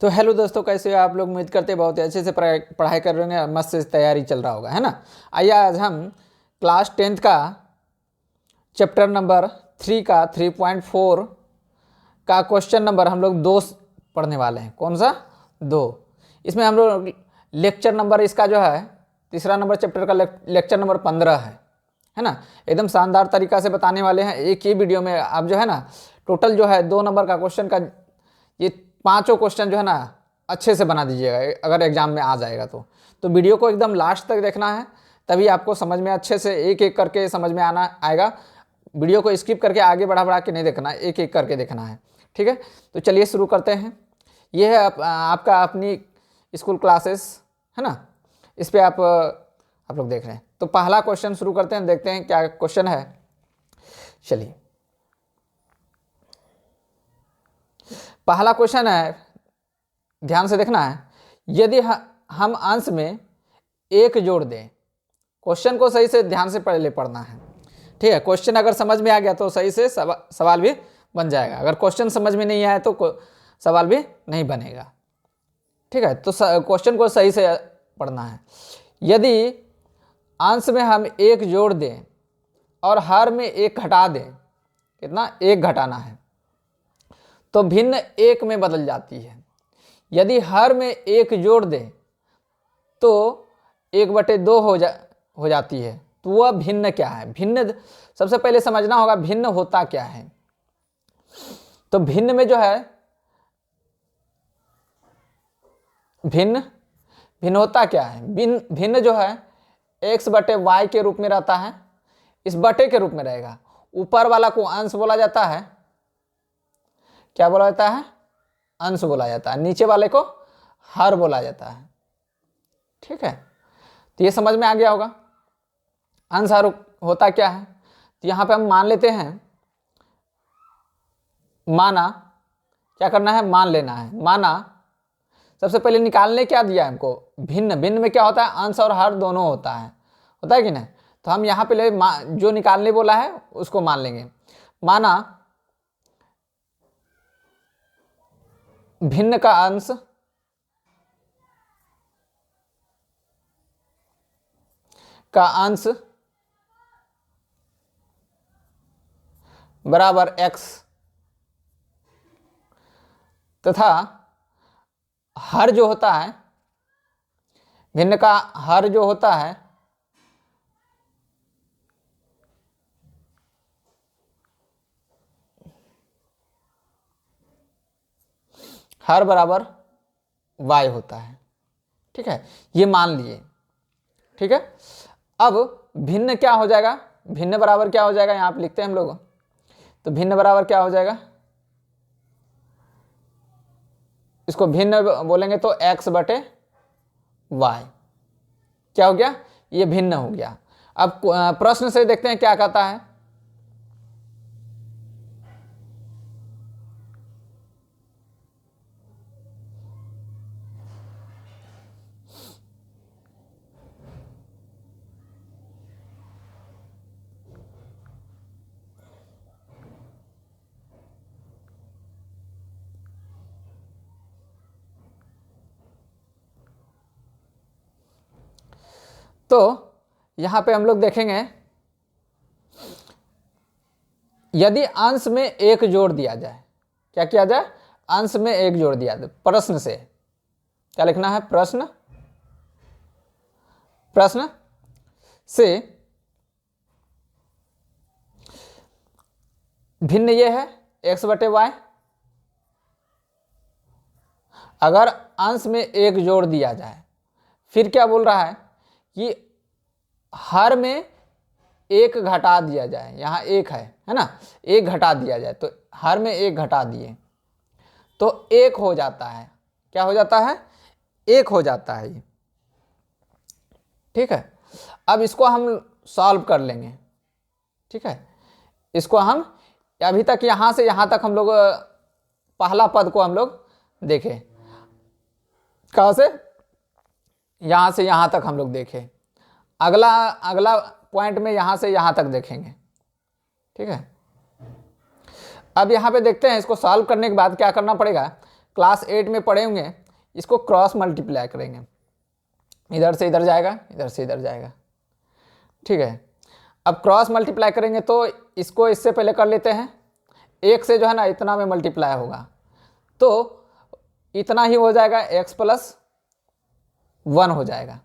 तो हेलो दोस्तों, कैसे हो आप लोग। उम्मीद करते हैं बहुत ही अच्छे से पढ़ाई कर रहे होंगे, मस्त से तैयारी चल रहा होगा, है ना। आइए आज हम क्लास 10th का चैप्टर नंबर 3 का 3.4 का क्वेश्चन नंबर हम लोग 2 पढ़ने वाले हैं। कौन सा 2? इसमें हम लोग लेक्चर नंबर इसका जो है तीसरा नंबर चैप्टर का लेक्चर नंबर 15 है ना। एकदम शानदार तरीका से बताने वाले हैं एक ही वीडियो में। आप जो है ना टोटल जो है 2 नंबर का क्वेश्चन का ये 5 क्वेश्चन जो है ना अच्छे से बना दीजिएगा अगर एग्जाम में आ जाएगा तो वीडियो को एकदम लास्ट तक देखना है, तभी आपको समझ में अच्छे से एक एक करके समझ में आना आएगा। वीडियो को स्किप करके आगे बढ़ा के नहीं देखना, एक एक करके देखना है, ठीक है। तो चलिए शुरू करते हैं। ये है आपका अपनी स्कूल क्लासेस, है ना। इस पर आप लोग देख रहे हैं। तो पहला क्वेश्चन शुरू करते हैं, देखते हैं क्या क्वेश्चन है। चलिए पहला क्वेश्चन है, ध्यान से देखना है। यदि हम अंश में 1 जोड़ दें, क्वेश्चन को सही से ध्यान से पहले पढ़ना है, ठीक है। क्वेश्चन अगर समझ में आ गया तो सही से सवाल भी बन जाएगा। अगर क्वेश्चन समझ में नहीं आया तो सवाल भी नहीं बनेगा, ठीक है। तो क्वेश्चन को सही से पढ़ना है। यदि अंश में हम 1 जोड़ दें और हर में 1 घटा दें, कितना 1 घटाना है, तो भिन्न 1 में बदल जाती है। यदि हर में 1 जोड़ दें तो 1/2 हो जाती है। तो वह भिन्न क्या है? भिन्न सबसे पहले समझना होगा भिन्न होता क्या है। तो भिन्न में जो है भिन्न होता क्या है? भिन्न जो है x/y के रूप में रहता है, इस बटे के रूप में रहेगा। ऊपर वाला को अंश बोला जाता है, क्या बोला जाता है? अंश बोला जाता है। नीचे वाले को हर बोला जाता है, ठीक है। तो ये समझ में आ गया होगा अंश हर होता क्या है। तो यहां पे हम मान लेते हैं, माना, क्या करना है? मान लेना है। माना सबसे पहले निकालने क्या दिया है हमको? भिन्न। भिन्न में क्या होता है? अंश और हर दोनों होता है कि नहीं। तो हम यहां पे जो निकालने बोला है उसको मान लेंगे। माना भिन्न का अंश बराबर x तथा हर जो होता है, भिन्न का हर जो होता है हर बराबर y होता है, ठीक है। ये मान लिए, ठीक है। अब भिन्न क्या हो जाएगा? भिन्न बराबर क्या हो जाएगा? यहां पे लिखते हैं हम लोग। तो भिन्न बराबर क्या हो जाएगा? इसको भिन्न बोलेंगे तो x/y। क्या हो गया? ये भिन्न हो गया। अब प्रश्न से देखते हैं क्या कहता है। तो यहां पे हम लोग देखेंगे, यदि अंश में 1 जोड़ दिया जाए, क्या किया जाए? अंश में 1 जोड़ दिया जाए। प्रश्न से क्या लिखना है? प्रश्न से भिन्न ये है x/y। अगर अंश में 1 जोड़ दिया जाए, फिर क्या बोल रहा है कि हर में 1 घटा दिया जाए। यहां 1 है ना, 1 घटा दिया जाए। तो हर में 1 घटा दिए तो 1 हो जाता है। क्या हो जाता है? 1 हो जाता है ये, ठीक है। अब इसको हम सॉल्व कर लेंगे, ठीक है। इसको हम अभी तक यहां से यहां तक हम लोग पहला पद को हम लोग देखें। कहां से? यहां से यहां तक हम लोग देखें। अगला पॉइंट में यहां से यहां तक देखेंगे, ठीक है। अब यहां पे देखते हैं, इसको सॉल्व करने के बाद क्या करना पड़ेगा क्लास 8 में पढ़े होंगे, इसको क्रॉस मल्टीप्लाई करेंगे, इधर से इधर जाएगा, इधर से इधर जाएगा, ठीक है। अब क्रॉस मल्टीप्लाई करेंगे तो इसको इससे पहले कर लेते हैं, एक से जो है ना इतना में मल्टीप्लाई होगा तो इतना ही हो जाएगा, x प्लस 1 हो जाएगा।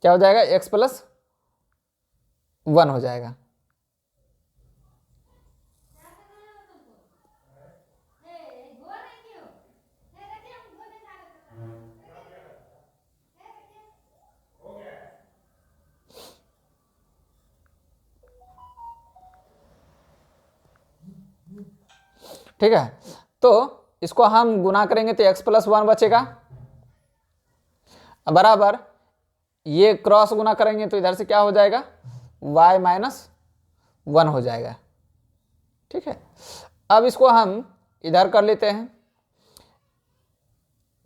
क्या हो जाएगा? x प्लस 1 हो जाएगा। ठीक है, तो इसको हम गुना करेंगे तो x प्लस 1 बचेगा, बराबर ये क्रॉस गुना करेंगे तो इधर से क्या हो जाएगा? y माइनस 1 हो जाएगा। ठीक है, अब इसको हम इधर कर लेते हैं,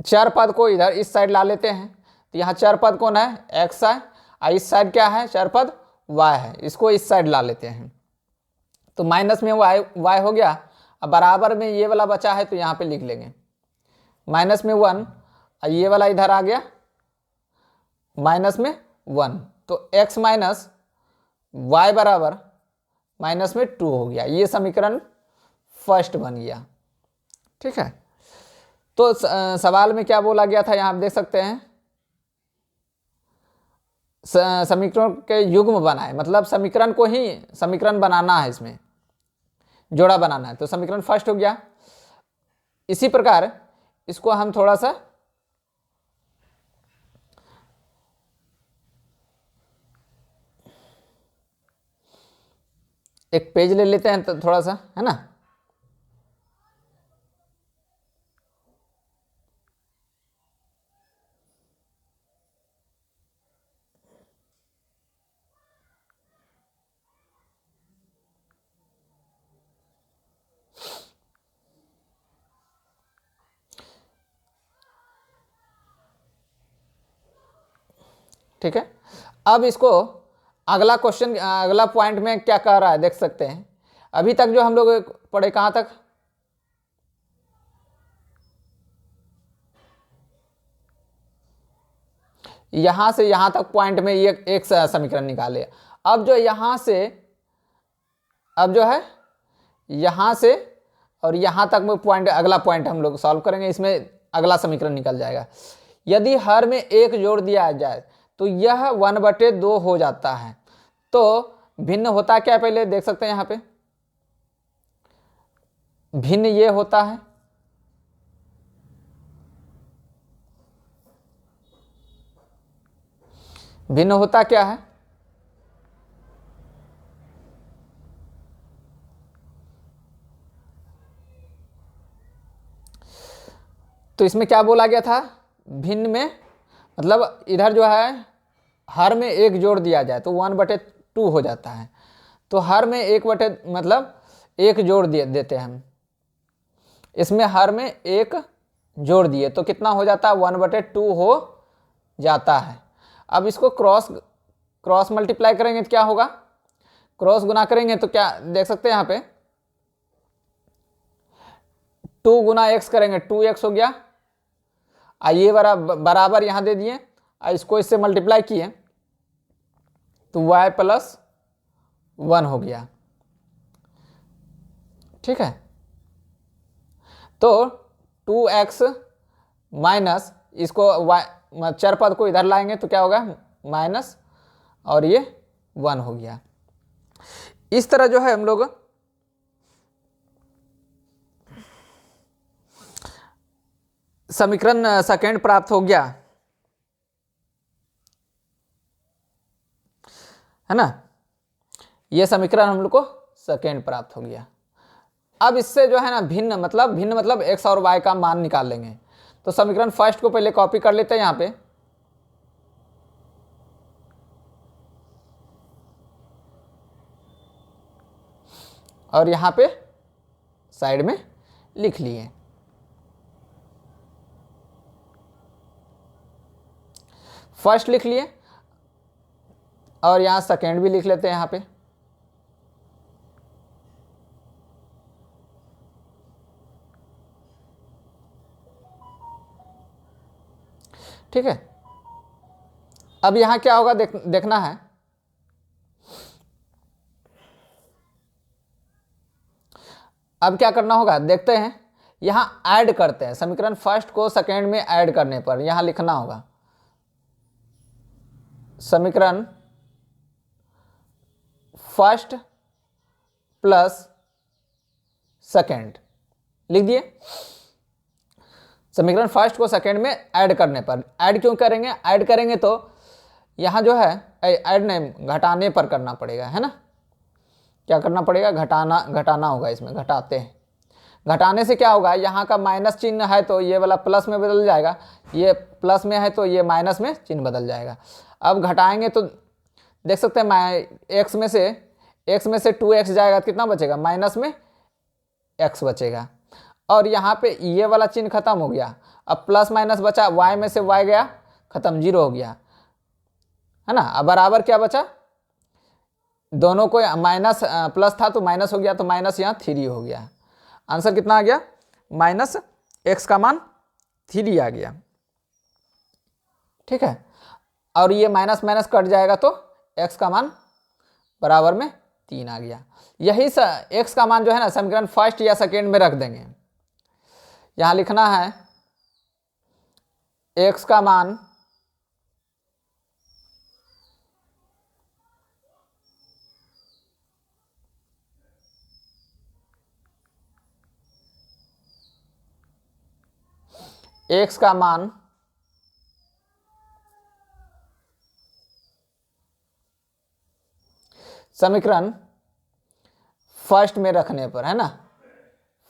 चर पद को इधर इस साइड ला लेते हैं, तो यहाँ चर पद कौन है? x है, और इस साइड क्या है? चर पद y है, इसको इस साइड ला लेते हैं, तो माइनस में y हो गया। अब बराबर में ये वाला बचा है तो यहाँ पे लिख लेंगे माइनस में 1, और ये वाला इधर आ गया माइनस में 1, तो x माइनस y बराबर माइनस में 2 हो गया। ये समीकरण फर्स्ट बन गया। ठीक है, तो सवाल में क्या बोला गया था यहाँ आप देख सकते हैं, समीकरण के युग्म बनाए, मतलब समीकरण को ही समीकरण बनाना है, इसमें जोड़ा बनाना है, तो समीकरण फर्स्ट हो गया। इसी प्रकार इसको हम थोड़ा सा एक पेज ले लेते हैं, तो थोड़ा सा है ना, ठीक है। अब इसको अगला क्वेश्चन, अगला पॉइंट में क्या कह रहा है देख सकते हैं। अभी तक जो हम लोग पढ़े कहां तक? यहां से यहां तक पॉइंट में ये एक समीकरण निकाले। अब जो यहां से, अब जो है यहां से और यहां तक में पॉइंट, अगला पॉइंट हम लोग सॉल्व करेंगे, इसमें अगला समीकरण निकल जाएगा। यदि हर में एक जोड़ दिया जाए तो यह 1/2 हो जाता है। तो भिन्न होता क्या, पहले देख सकते हैं यहाँ पे, भिन्न ये होता है, भिन्न होता क्या है? तो इसमें क्या बोला गया था? भिन्न में मतलब इधर जो है हर में एक जोड़ दिया जाए तो 1/2 हो जाता है। तो हर में एक बटे मतलब एक जोड़ देते हैं हम, इसमें हर में एक जोड़ दिए तो कितना हो जाता है? 1/2 हो जाता है। अब इसको क्रॉस मल्टीप्लाई करेंगे तो क्या होगा? क्रॉस गुना करेंगे तो क्या देख सकते हैं यहाँ पे, 2 गुना x करेंगे 2x हो गया, ये बराबर यहाँ दे दिए, इसको इससे मल्टीप्लाई किए तो y प्लस 1 हो गया। ठीक है, तो 2x माइनस इसको y चर पद को इधर लाएंगे तो क्या होगा? माइनस, और ये 1 हो गया। इस तरह जो है हम लोग समीकरण सेकेंड प्राप्त हो गया, है ना। ये समीकरण हम लोग को सेकेंड प्राप्त हो गया। अब इससे जो है ना भिन्न मतलब x और y का मान निकाल लेंगे। तो समीकरण फर्स्ट को पहले कॉपी कर लेते हैं यहाँ पे, और यहाँ पे साइड में लिख लिए। फर्स्ट लिख लिए और यहाँ सेकेंड भी लिख लेते हैं यहाँ पे। ठीक है। अब यहाँ क्या होगा देखना है। अब क्या करना होगा देखते हैं। यहाँ ऐड करते हैं, समीकरण फर्स्ट को सेकेंड में ऐड करने पर यहाँ लिखना होगा समीकरण फर्स्ट प्लस सेकेंड, लिख दिए। समीकरण फर्स्ट को सेकेंड में ऐड करने पर, ऐड क्यों करेंगे, ऐड करेंगे तो यहाँ जो है ऐड नहीं घटाने पर करना पड़ेगा, है ना। क्या करना पड़ेगा, घटाना होगा, इसमें घटाते हैं। घटाने से क्या होगा, यहाँ का माइनस चिन्ह है तो ये वाला प्लस में बदल जाएगा, ये प्लस में है तो ये माइनस में चिन्ह बदल जाएगा। अब घटाएंगे तो देख सकते हैं एक्स में से 2x जाएगा तो कितना बचेगा, माइनस में x बचेगा। और यहाँ पे ये वाला चिन्ह खत्म हो गया, अब प्लस माइनस बचा, y में से y गया खत्म, 0 हो गया, है ना। अब बराबर क्या बचा, दोनों को माइनस प्लस था तो माइनस हो गया, तो माइनस यहाँ 3 हो गया। आंसर कितना आ गया, माइनस x का मान 3 आ गया, ठीक है। और ये माइनस माइनस कट जाएगा तो x का मान बराबर में 3 आ गया। यही x का मान जो है ना समीकरण फर्स्ट या सेकेंड में रख देंगे। यहाँ लिखना है x का मान समीकरण फर्स्ट में रखने पर, है ना,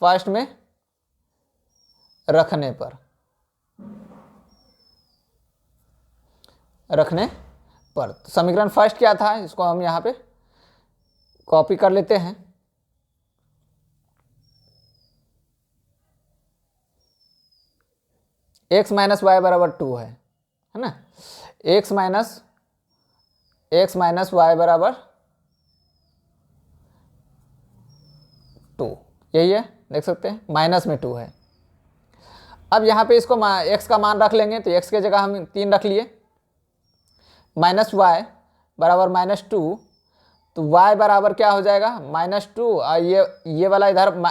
फर्स्ट में रखने पर तो समीकरण फर्स्ट क्या था, इसको हम यहाँ पे कॉपी कर लेते हैं। x माइनस वाई बराबर 2 है ना, x माइनस वाई बराबर 2, यही है, देख सकते हैं माइनस में 2 है। अब यहाँ पे इसको x का मान रख लेंगे तो x की जगह हम 3 रख लिए, माइनस वाई बराबर -2, तो y बराबर क्या हो जाएगा -2, और ये वाला इधर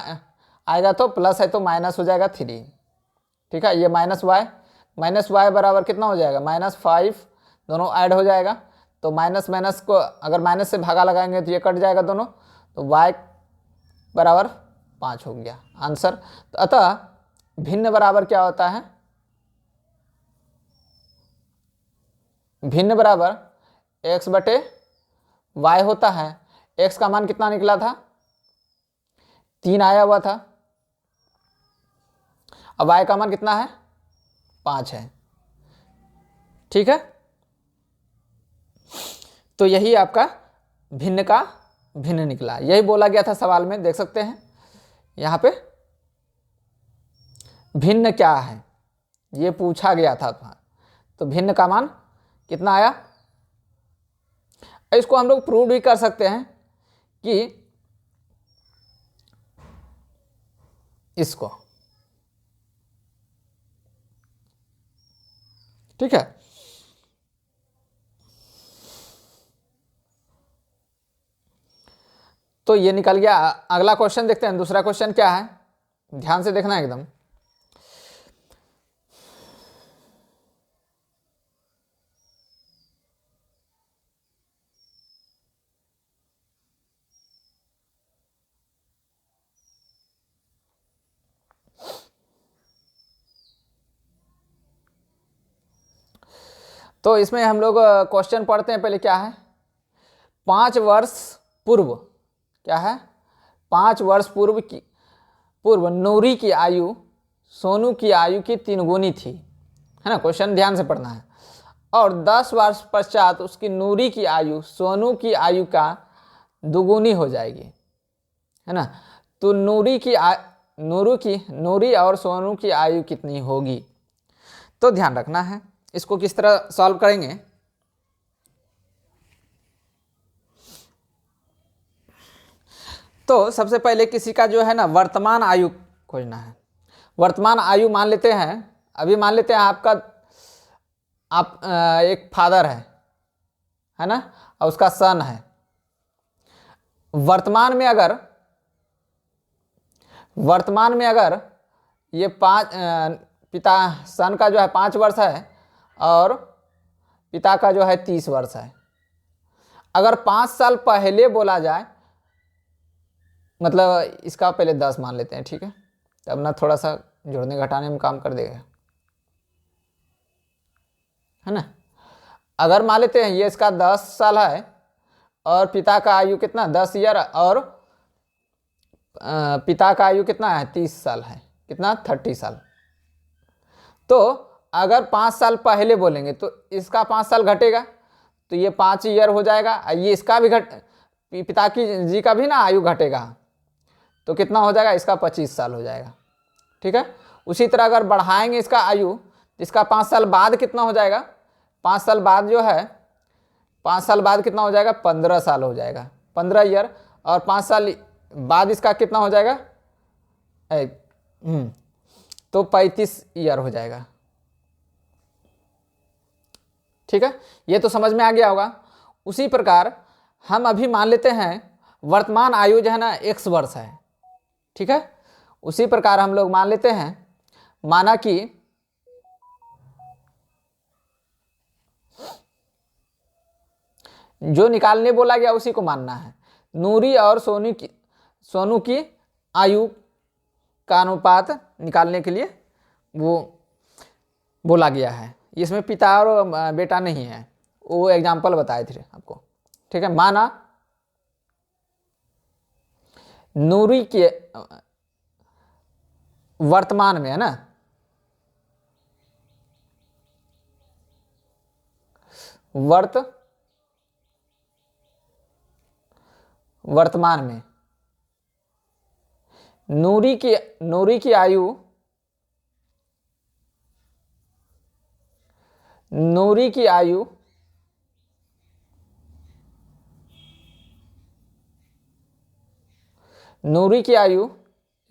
आएगा तो प्लस है तो माइनस हो जाएगा 3, ठीक है। ये माइनस वाई बराबर कितना हो जाएगा -5, दोनों ऐड हो जाएगा तो माइनस माइनस को अगर माइनस से भागा लगाएंगे तो ये कट जाएगा दोनों, तो y बराबर 5 हो गया आंसर। तो अतः भिन्न बराबर क्या होता है, भिन्न बराबर x बटे y होता है। x का मान कितना निकला था, 3 आया हुआ था, अब y का मान कितना है 5 है, ठीक है। तो यही आपका भिन्न का भिन्न निकला, यही बोला गया था सवाल में, देख सकते हैं यहाँ पे भिन्न क्या है ये पूछा गया था। तो भिन्न का मान कितना आया, इसको हम लोग प्रूव भी कर सकते हैं कि इसको, ठीक है। तो ये निकल गया। अगला क्वेश्चन देखते हैं, दूसरा क्वेश्चन क्या है, ध्यान से देखना एकदम। तो इसमें हम लोग क्वेश्चन पढ़ते हैं, पहले क्या है, 5 वर्ष पूर्व, क्या है 5 वर्ष पूर्व नूरी की आयु सोनू की आयु की 3 गुनी थी, है ना, क्वेश्चन ध्यान से पढ़ना है। और 10 वर्ष पश्चात उसकी नूरी की आयु सोनू की आयु का दुगुनी हो जाएगी, है ना। तो नूरी और सोनू की आयु कितनी होगी, तो ध्यान रखना है। इसको किस तरह सॉल्व करेंगे, तो सबसे पहले किसी का जो है ना वर्तमान आयु खोजना है। वर्तमान आयु मान लेते हैं, अभी मान लेते हैं आपका आप एक फादर है ना, और उसका सन है। वर्तमान में अगर ये पिता सन का जो है 5 वर्ष है और पिता का जो है 30 वर्ष है। अगर 5 साल पहले बोला जाए, मतलब इसका पहले 10 मान लेते हैं, ठीक है, तब ना थोड़ा सा जोड़ने घटाने में काम कर देगा, है ना। अगर मान लेते हैं ये इसका 10 साल है और पिता का आयु कितना 10 ईयर, और पिता का आयु कितना है 30 साल है, कितना 30 साल। तो अगर 5 साल पहले बोलेंगे तो इसका 5 साल घटेगा, तो ये 5 ईयर हो जाएगा। ये इसका भी पिता की जी का भी ना आयु घटेगा, तो कितना हो जाएगा, इसका 25 साल हो जाएगा, ठीक है। उसी तरह अगर बढ़ाएंगे इसका आयु, इसका 5 साल बाद कितना हो जाएगा, 5 साल बाद जो है 5 साल बाद कितना हो जाएगा, 15 साल हो जाएगा, 15 ईयर। और 5 साल बाद इसका कितना हो जाएगा, तो 35 ईयर हो जाएगा, ठीक है। ये तो समझ में आ गया होगा। उसी प्रकार हम अभी मान लेते हैं वर्तमान आयु जो है ना x वर्ष है, ठीक है। उसी प्रकार हम लोग मान लेते हैं, माना कि जो निकालने बोला गया उसी को मानना है। नूरी और सोनू की आयु का अनुपात निकालने के लिए वो बोला गया है। इसमें पिता और बेटा नहीं है, वो एग्जाम्पल बताए थे आपको, ठीक है। माना नूरी के वर्तमान में है ना, वर्तमान में नूरी की आयु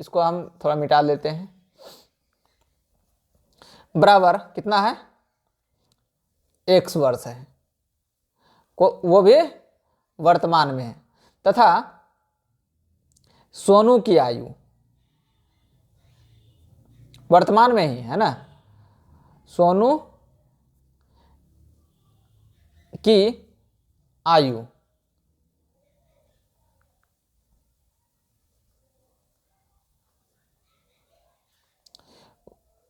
इसको हम थोड़ा मिटा लेते हैं, बराबर कितना है, x वर्ष है, वो भी वर्तमान में है। तथा सोनू की आयु वर्तमान में ही है ना, सोनू की आयु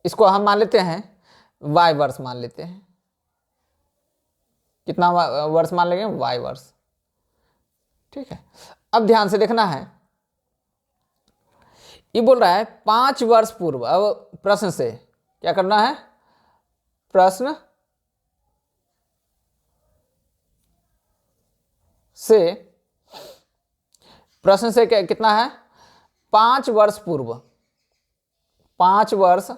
इसको हम मान लेते हैं y वर्ष मान लेते हैं। कितना वर्ष मान लेंगे, y वर्ष, ठीक है। अब ध्यान से देखना है, ये बोल रहा है 5 वर्ष पूर्व। अब प्रश्न से क्या करना है, प्रश्न से कितना है, 5 वर्ष पूर्व, 5 वर्ष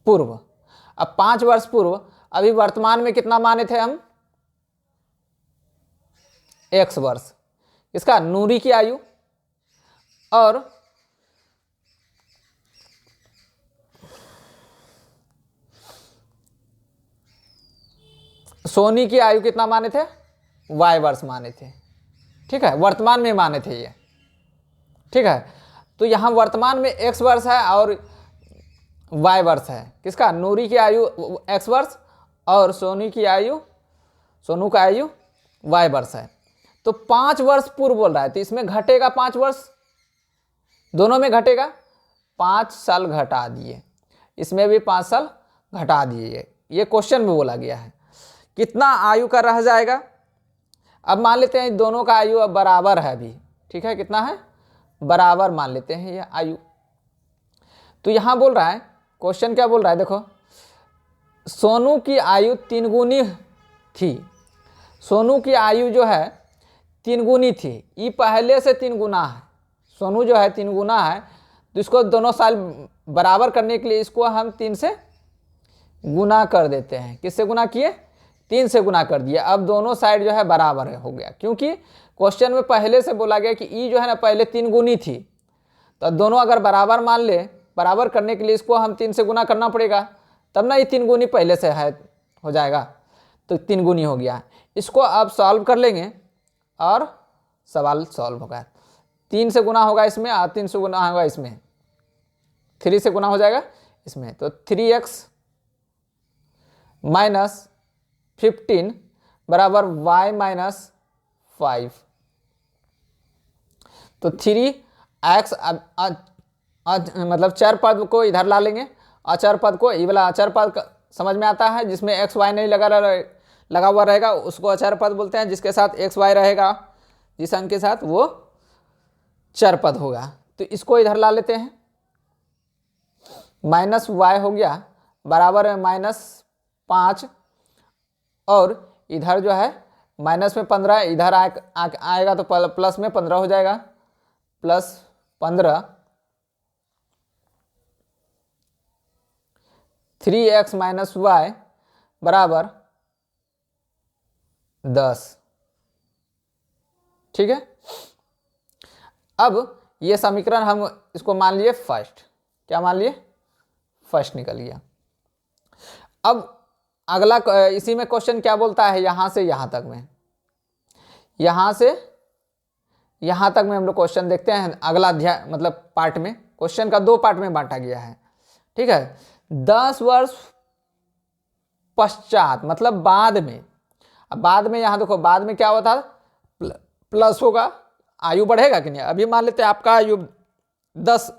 पूर्व अब 5 वर्ष पूर्व, अभी वर्तमान में कितना माने थे हम, x वर्ष, इसका नूरी की आयु, और सोनी की आयु कितना माने थे, y वर्ष माने थे, ठीक है, वर्तमान में माने थे ये, ठीक है। तो यहाँ वर्तमान में x वर्ष है और y वर्ष है, किसका, नूरी की आयु x वर्ष और सोनू का आयु y वर्ष है। तो 5 वर्ष पूर्व बोल रहा है, तो इसमें घटेगा 5 वर्ष, दोनों में घटेगा, 5 साल घटा दिए, इसमें भी 5 साल घटा दिए। ये क्वेश्चन में बोला गया है। कितना आयु का रह जाएगा, अब मान लेते हैं दोनों का आयु अब बराबर है अभी, ठीक है, कितना है, बराबर मान लेते हैं ये आयु। तो यहाँ बोल रहा है, क्वेश्चन क्या बोल रहा है, देखो, सोनू की आयु 3 गुनी थी, सोनू की आयु जो है 3 गुनी थी, ये पहले से 3 गुना है, सोनू जो है 3 गुना है, तो इसको दोनों साल बराबर करने के लिए इसको हम 3 से गुना कर देते हैं। किससे गुना किए, 3 से गुना कर दिया। अब दोनों साइड जो है बराबर हो गया, क्योंकि क्वेश्चन में पहले से बोला गया कि ई जो है ना पहले 3 गुनी थी, तो दोनों अगर बराबर मान ले, बराबर करने के लिए इसको हम 3 से गुना करना पड़ेगा, तब ना ये 3 गुनी पहले से है हो जाएगा, तो 3 गुनी हो गया। इसको अब सॉल्व कर लेंगे और सवाल सॉल्व होगा। 3 से गुना होगा इसमें और 3 से गुना होगा इसमें, 3 से गुना हो जाएगा इसमें, तो 3x माइनस 15 बराबर y माइनस 5। तो 3x मतलब चर पद को इधर ला लेंगे, अचर पद को, ये वाला अचर पद समझ में आता है जिसमें एक्स वाई नहीं लगा हुआ रहेगा, उसको अचर पद बोलते हैं। जिसके साथ एक्स वाई रहेगा, जिस अंक के साथ, वो चर पद होगा। तो इसको इधर ला लेते हैं, माइनस वाई हो गया बराबर है -5, और इधर जो है माइनस में 15, इधर आएगा तो प्लस में 15 हो जाएगा, +15 3x माइनस वाई बराबर 10। ठीक है, अब ये समीकरण हम इसको मान लिए फर्स्ट, क्या मान लिए, फर्स्ट निकल गया। अब अगला इसी में क्वेश्चन क्या बोलता है, यहां से यहां तक में, यहां से यहां तक में हम लोग क्वेश्चन देखते हैं। अगला अध्याय मतलब पार्ट में, क्वेश्चन का 2 पार्ट में बांटा गया है। ठीक है, 10 वर्ष पश्चात मतलब बाद में। अब बाद में यहां देखो, बाद में क्या होता है, प्लस होगा, आयु बढ़ेगा कि नहीं। अभी मान लेते हैं आपका आयु 10,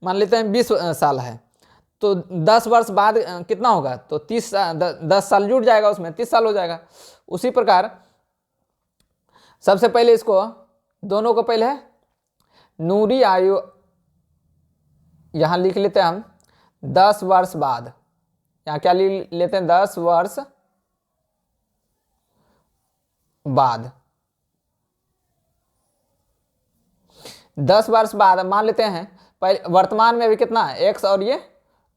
मान लेते हैं 20 साल है, तो 10 वर्ष बाद कितना होगा, तो 10 साल जुड़ जाएगा उसमें, 30 साल हो जाएगा। उसी प्रकार सबसे पहले इसको दोनों को पहले नूरी आयु यहां लिख लेते हैं हम 10 वर्ष बाद, यहां क्या लेते हैं, 10 वर्ष बाद। 10 वर्ष बाद मान लेते हैं, पहले वर्तमान में अभी कितना है, x और ये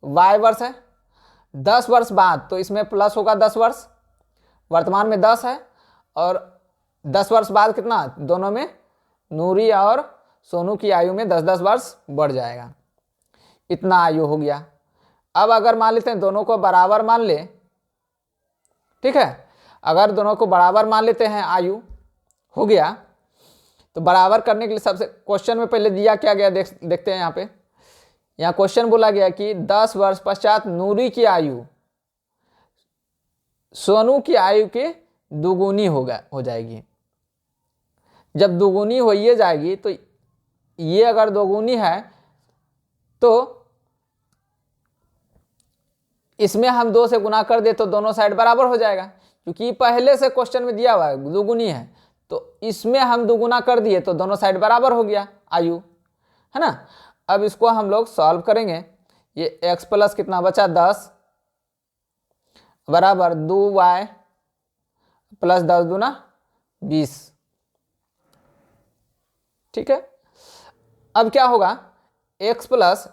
y वर्ष है। 10 वर्ष बाद तो इसमें प्लस होगा 10 वर्ष, वर्तमान में 10 है, और 10 वर्ष बाद कितना, दोनों में नूरी और सोनू की आयु में 10-10 वर्ष बढ़ जाएगा, इतना आयु हो गया। अब अगर मान लेते हैं दोनों को बराबर मान ले, ठीक है, अगर दोनों को बराबर मान लेते हैं, आयु हो गया, तो बराबर करने के लिए सबसे क्वेश्चन में पहले दिया क्या गया, देखते हैं यहाँ पे। यहाँ क्वेश्चन बोला गया कि 10 वर्ष पश्चात नूरी की आयु सोनू की आयु के दुगुनी हो जाएगी। जब दुगुनी हो ये जाएगी, तो ये अगर दोगुनी है तो इसमें हम 2 से गुना कर दे तो दोनों साइड बराबर हो जाएगा, क्योंकि पहले से क्वेश्चन में दिया हुआ है दुगुनी है, तो इसमें हम दुगुना कर दिए तो दोनों साइड बराबर हो गया आयु, है ना। अब इसको हम लोग सॉल्व करेंगे। ये x प्लस कितना बचा 10 बराबर 2y प्लस 10 दूना 20। ठीक है, अब क्या होगा, x प्लस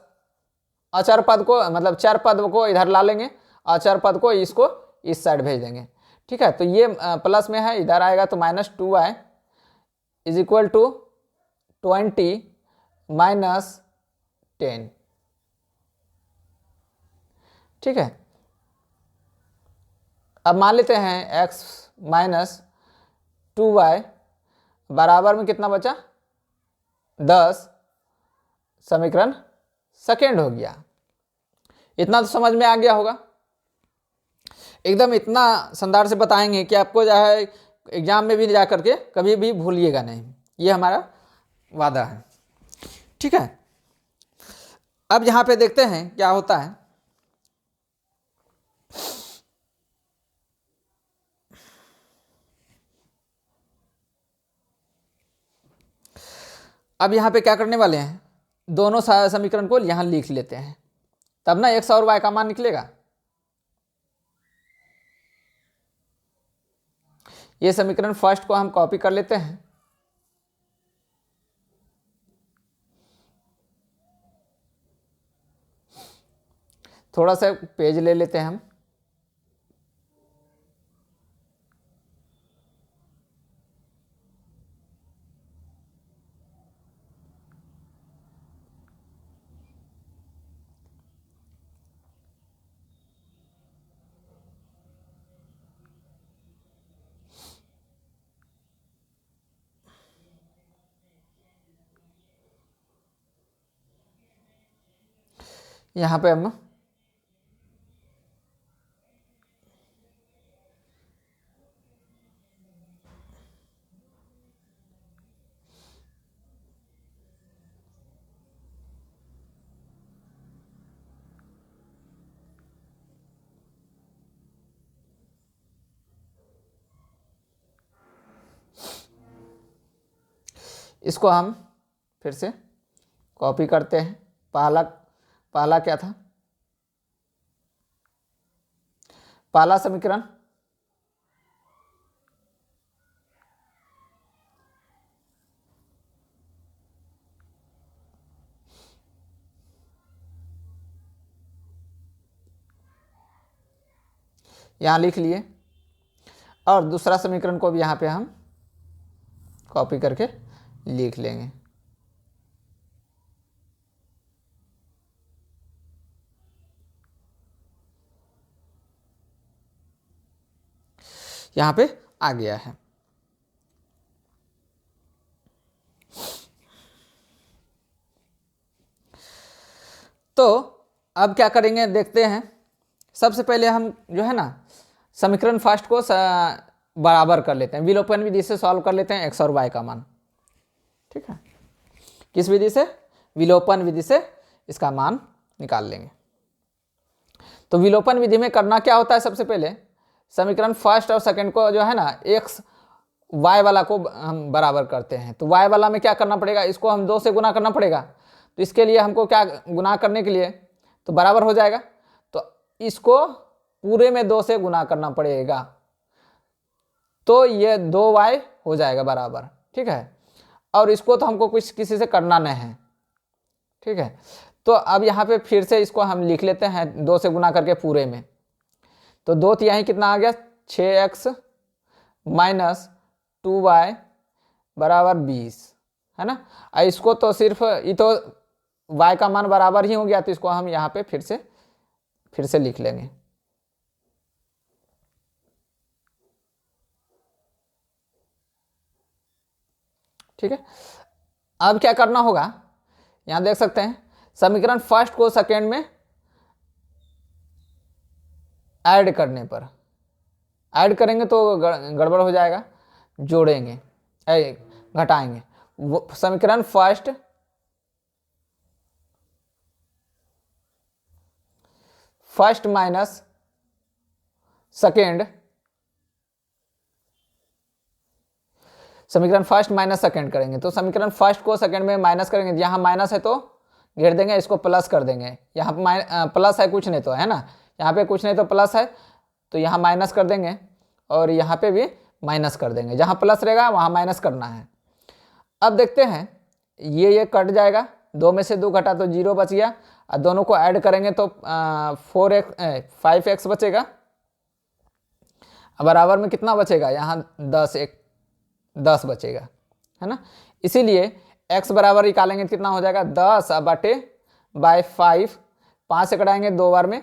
अचर पद को मतलब चर पद को इधर ला लेंगे, अचर पद को इसको इस साइड भेज देंगे। ठीक है, तो ये प्लस में है, इधर आएगा तो -2y is equal to 20 minus 10। ठीक है, अब मान लेते हैं x माइनस 2y बराबर में कितना बचा 10, समीकरण सेकेंड हो गया। इतना तो समझ में आ गया होगा, एकदम इतना शानदार से बताएंगे कि आपको जो है एग्जाम में भी जा करके कभी भी भूलिएगा नहीं, ये हमारा वादा है। ठीक है, अब यहाँ पे देखते हैं क्या होता है। अब यहाँ पे क्या करने वाले हैं, दोनों समीकरण को यहाँ लिख लेते हैं, तब ना x और y का मान निकलेगा। ये समीकरण फर्स्ट को हम कॉपी कर लेते हैं, थोड़ा सा पेज ले लेते हैं हम, यहाँ पे हम इसको हम फिर से कॉपी करते हैं। पहला पहला क्या था, पहला समीकरण यहाँ लिख लिए और दूसरा समीकरण को भी यहाँ पे हम कॉपी करके लिख लेंगे। यहाँ पे आ गया है। तो अब क्या करेंगे देखते हैं। सबसे पहले हम जो है ना समीकरण फर्स्ट को बराबर कर लेते हैं, विलोपन विधि से सॉल्व कर लेते हैं एक्स और वाई का मान। ठीक है, किस विधि से, विलोपन विधि से इसका मान निकाल लेंगे। तो विलोपन विधि में करना क्या होता है, सबसे पहले समीकरण फर्स्ट और सेकंड को जो है ना एक्स वाई वाला को हम बराबर करते हैं। तो वाई वाला में क्या करना पड़ेगा, इसको हम 2 से गुना करना पड़ेगा। तो इसके लिए हमको क्या गुना करने के लिए, तो बराबर हो जाएगा, तो इसको पूरे में 2 से गुना करना पड़ेगा, तो ये 2y हो जाएगा बराबर। ठीक है, और इसको तो हमको कुछ किसी से करना नहीं है। ठीक है, तो अब यहाँ पे फिर से इसको हम लिख लेते हैं 2 से गुना करके पूरे में। तो 2 तिहाई कितना आ गया, 6x माइनस 2y बराबर 20, है ना। और इसको तो सिर्फ ये तो y का मान बराबर ही हो गया, तो इसको हम यहाँ पे फिर से लिख लेंगे। ठीक है, अब क्या करना होगा, यहाँ देख सकते हैं समीकरण फर्स्ट को सेकेंड में ऐड करने पर, ऐड करेंगे तो गड़बड़ हो जाएगा, जोड़ेंगे घटाएंगे। वो समीकरण फर्स्ट माइनस सेकेंड, समीकरण फर्स्ट माइनस सेकेंड करेंगे। तो समीकरण फर्स्ट को सेकेंड में माइनस करेंगे, यहाँ माइनस है तो घेर देंगे, इसको प्लस कर देंगे। यहाँ प्लस है कुछ नहीं तो, है ना, यहाँ पे कुछ नहीं तो प्लस है, तो यहाँ माइनस कर देंगे और यहाँ पे भी माइनस कर देंगे। जहाँ प्लस रहेगा वहाँ माइनस करना है। अब देखते हैं, ये कट जाएगा, 2 में से 2 घटा तो 0 बच गया, और दोनों को ऐड करेंगे तो 5x बचेगा। बराबर में कितना बचेगा, यहाँ 10 बचेगा, है ना। इसीलिए x बराबर निकालेंगे कितना हो जाएगा, 10 बटे बाय 5, 5 से कटाएंगे 2 बार में,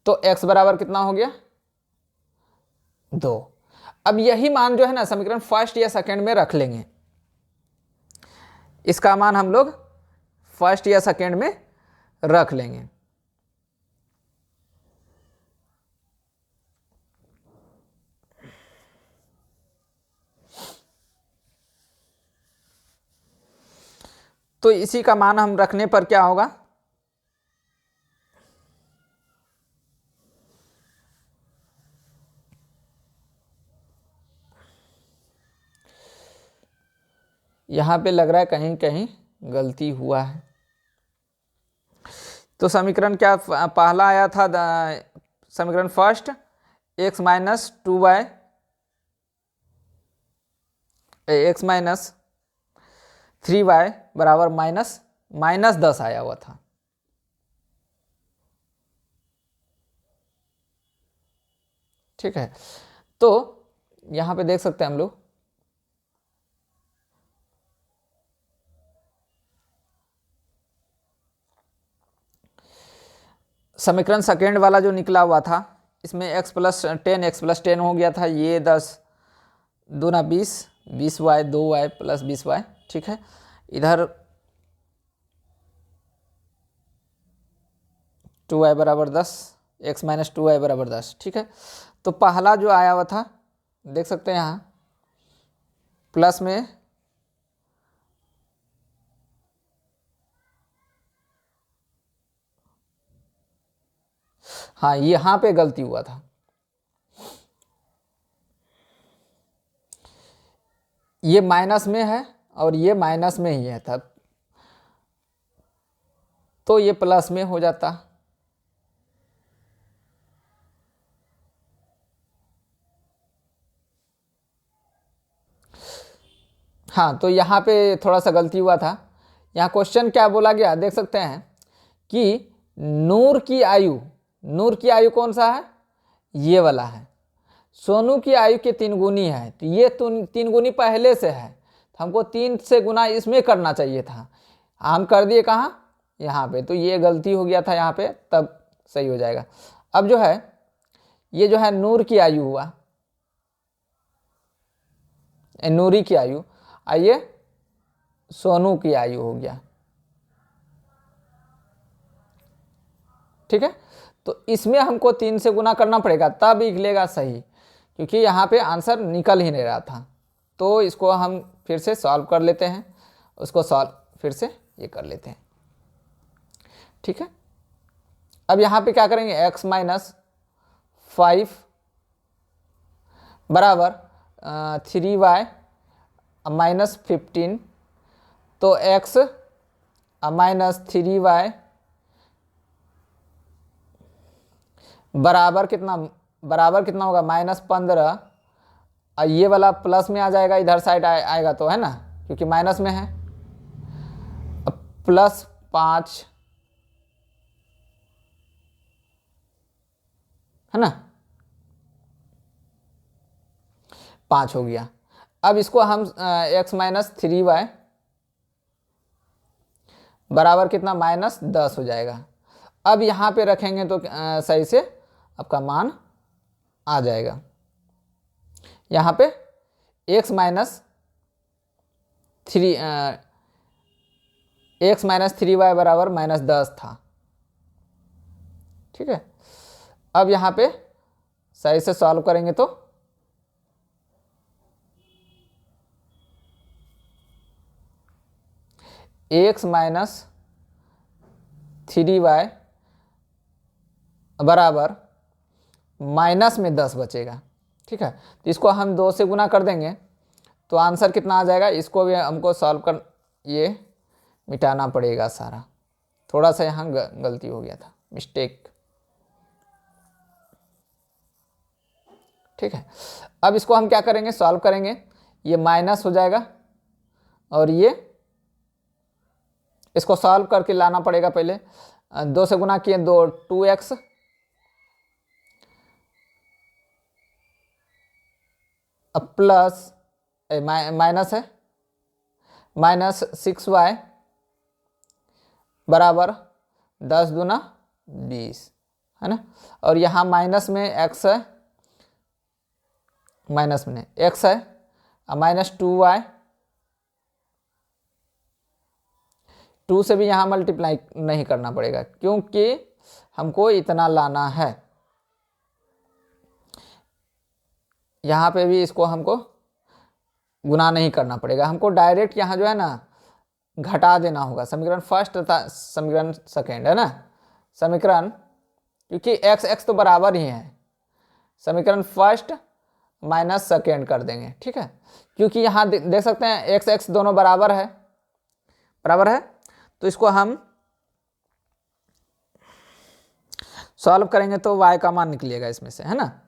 तो x बराबर कितना हो गया, 2। अब यही मान जो है ना समीकरण फर्स्ट या सेकेंड में रख लेंगे। इसका मान हम लोग फर्स्ट या सेकेंड में रख लेंगे। तो इसी का मान हम रखने पर क्या होगा, यहाँ पे लग रहा है कहीं कहीं गलती हुआ है। तो समीकरण क्या पहला आया था, समीकरण first x minus 2y, x minus 3y बराबर माइनस 10 आया हुआ था। ठीक है, तो यहाँ पे देख सकते हैं हम लोग, समीकरण सेकेंड वाला जो निकला हुआ था, इसमें x प्लस 10 हो गया था, ये 10 दूना 20y 2y प्लस 20y। ठीक है, इधर 2y बराबर 10, x माइनस 2y बराबर 10। ठीक है, तो पहला जो आया हुआ था देख सकते हैं यहाँ प्लस में हाँ यहाँ पे गलती हुआ था, ये माइनस में है और ये माइनस में ही है तब, तो ये प्लस में हो जाता। हाँ, तो यहाँ पे थोड़ा सा गलती हुआ था। यहाँ क्वेश्चन क्या बोला गया देख सकते हैं कि नूर की आयु कौन सा है, ये वाला है। सोनू की आयु के 3 गुनी है, तो ये 3 गुनी पहले से है, तो हमको 3 से गुना इसमें करना चाहिए था, हम कर दिए कहाँ, यहाँ पे, तो ये गलती हो गया था यहाँ पे, तब सही हो जाएगा। अब जो है ये जो है नूर की आयु हुआ, नूरी की आयु, आइए सोनू की आयु हो गया। ठीक है, तो इसमें हमको 3 से गुना करना पड़ेगा तब निकलेगा सही, क्योंकि यहाँ पे आंसर निकल ही नहीं रहा था। तो इसको हम फिर से सॉल्व कर लेते हैं, उसको सॉल्व फिर से ये कर लेते हैं। ठीक है, अब यहाँ पे क्या करेंगे, x माइनस 5 बराबर 3y माइनस 15, तो x माइनस 3y बराबर कितना होगा, -15, और ये वाला प्लस में आ जाएगा, इधर साइड आएगा तो, है ना, क्योंकि माइनस में है, प्लस 5, है ना, 5 हो गया। अब इसको हम x माइनस 3y बराबर कितना, -10 हो जाएगा। अब यहाँ पे रखेंगे तो सही से आपका मान आ जाएगा। यहाँ पे x माइनस 3y बराबर -10 था। ठीक है, अब यहाँ पे सही से सॉल्व करेंगे तो x माइनस 3y बराबर माइनस में 10 बचेगा। ठीक है, तो इसको हम 2 से गुना कर देंगे तो आंसर कितना आ जाएगा, इसको भी हमको सॉल्व कर, ये मिटाना पड़ेगा सारा, थोड़ा सा यहाँ गलती हो गया था, मिस्टेक। ठीक है, अब इसको हम क्या करेंगे, सॉल्व करेंगे, ये माइनस हो जाएगा और ये इसको सॉल्व करके लाना पड़ेगा, पहले 2 से गुना किए 2x प्लस माइनस है -6y बराबर 10 दूना 20, है ना, और यहाँ माइनस में x है, माइनस में x है, -2y, 2 से भी यहाँ मल्टीप्लाई नहीं करना पड़ेगा क्योंकि हमको इतना लाना है। यहाँ पे भी इसको हमको गुना नहीं करना पड़ेगा, हमको डायरेक्ट यहाँ जो है ना घटा देना होगा, समीकरण फर्स्ट तथा समीकरण सेकेंड, है ना, समीकरण, क्योंकि x तो बराबर ही है, समीकरण फर्स्ट माइनस सेकेंड कर देंगे। ठीक है, क्योंकि यहाँ देख सकते हैं x दोनों बराबर है, तो इसको हम सॉल्व करेंगे तो y का मान निकलेगा इसमें से, है ना,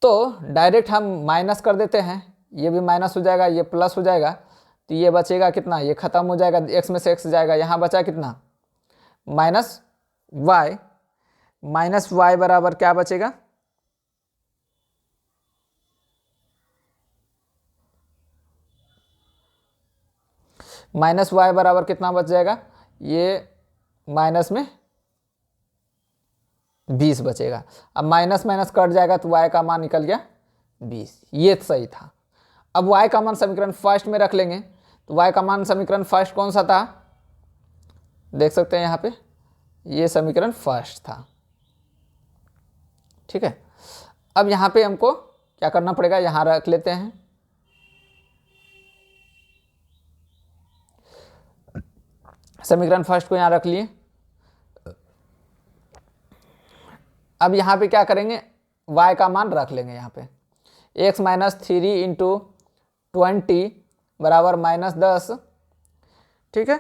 तो डायरेक्ट हम माइनस कर देते हैं, ये भी माइनस हो जाएगा, ये प्लस हो जाएगा, तो ये बचेगा कितना, ये खत्म हो जाएगा, x में से x जाएगा, यहाँ बचा कितना, -y बराबर क्या बचेगा, -y बराबर कितना बच जाएगा, ये माइनस में 20 बचेगा। अब माइनस माइनस कट जाएगा तो y का मान निकल गया 20, ये सही था। अब y का मान समीकरण फर्स्ट में रख लेंगे, तो y का मान समीकरण फर्स्ट कौन सा था, देख सकते हैं यहाँ पे ये समीकरण फर्स्ट था। ठीक है, अब यहाँ पे हमको क्या करना पड़ेगा, यहाँ रख लेते हैं। समीकरण फर्स्ट को यहाँ रख लिए। अब यहाँ पे क्या करेंगे, y का मान रख लेंगे यहाँ पे, x माइनस 3 इंटू 20 बराबर -10। ठीक है,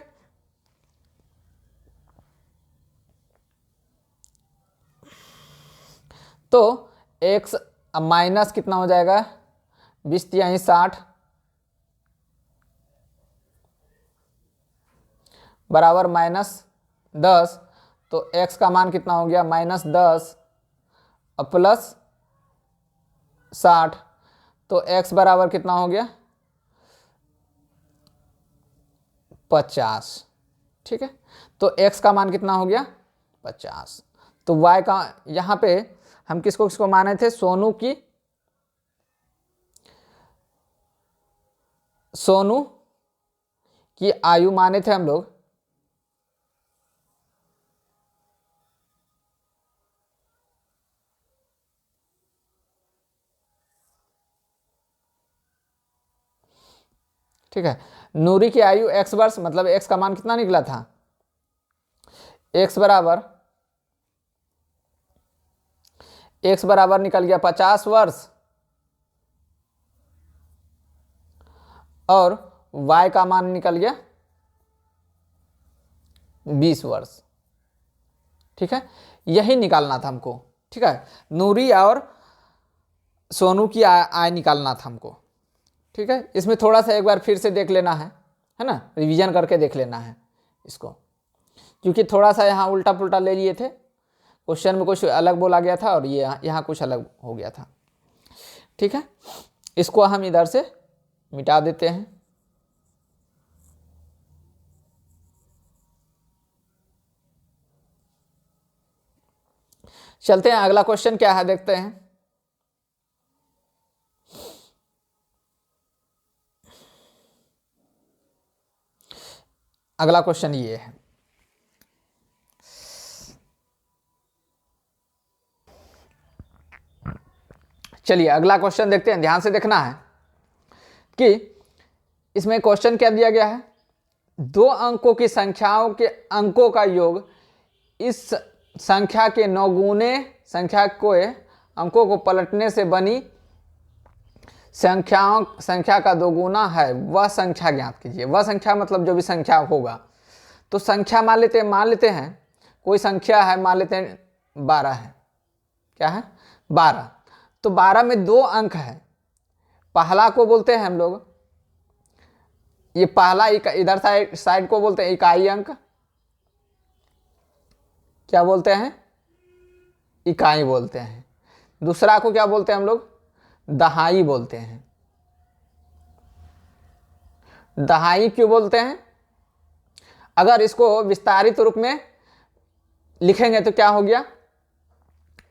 तो x माइनस कितना हो जाएगा, 20 तिहाई 60 बराबर -10। तो x का मान कितना हो गया, -10 प्लस 60। तो x बराबर कितना हो गया, 50। ठीक है, तो x का मान कितना हो गया, 50। तो y का, यहाँ पे हम किसको किसको माने थे, सोनू की आयु माने थे हम लोग। ठीक है, नूरी की आयु x वर्ष, मतलब x का मान कितना निकला था, x बराबर निकल गया 50 वर्ष, और y का मान निकल गया 20 वर्ष। ठीक है, यही निकालना था हमको। ठीक है, नूरी और सोनू की आय निकालना था हमको। ठीक है, इसमें थोड़ा सा एक बार फिर से देख लेना है ना, रिवीजन करके देख लेना है इसको, क्योंकि थोड़ा सा यहाँ उल्टा पुल्टा ले लिए थे, क्वेश्चन में कुछ अलग बोला गया था और ये यहाँ कुछ अलग हो गया था। ठीक है, इसको हम इधर से मिटा देते हैं। चलते हैं, अगला क्वेश्चन क्या है देखते हैं। अगला क्वेश्चन ये है, चलिए अगला क्वेश्चन देखते हैं। ध्यान से देखना है कि इसमें क्वेश्चन क्या दिया गया है, दो अंकों की संख्याओं के अंकों का योग इस संख्या के 9 गुने संख्या को अंकों को पलटने से बनी संख्या का 2 गुना है, वह संख्या ज्ञात कीजिए। वह संख्या मतलब जो भी संख्या होगा। तो संख्या मान लेते हैं कोई संख्या है, मान लेते हैं 12 है। क्या है, 12। तो 12 में 2 अंक है। पहला को बोलते हैं हम लोग, ये पहला इधर साइड को बोलते हैं इकाई अंक। क्या बोलते हैं, इकाई बोलते हैं। दूसरा को क्या बोलते हैं हम लोग, दहाई बोलते हैं। दहाई क्यों बोलते हैं, अगर इसको विस्तारित रूप में लिखेंगे तो क्या हो गया,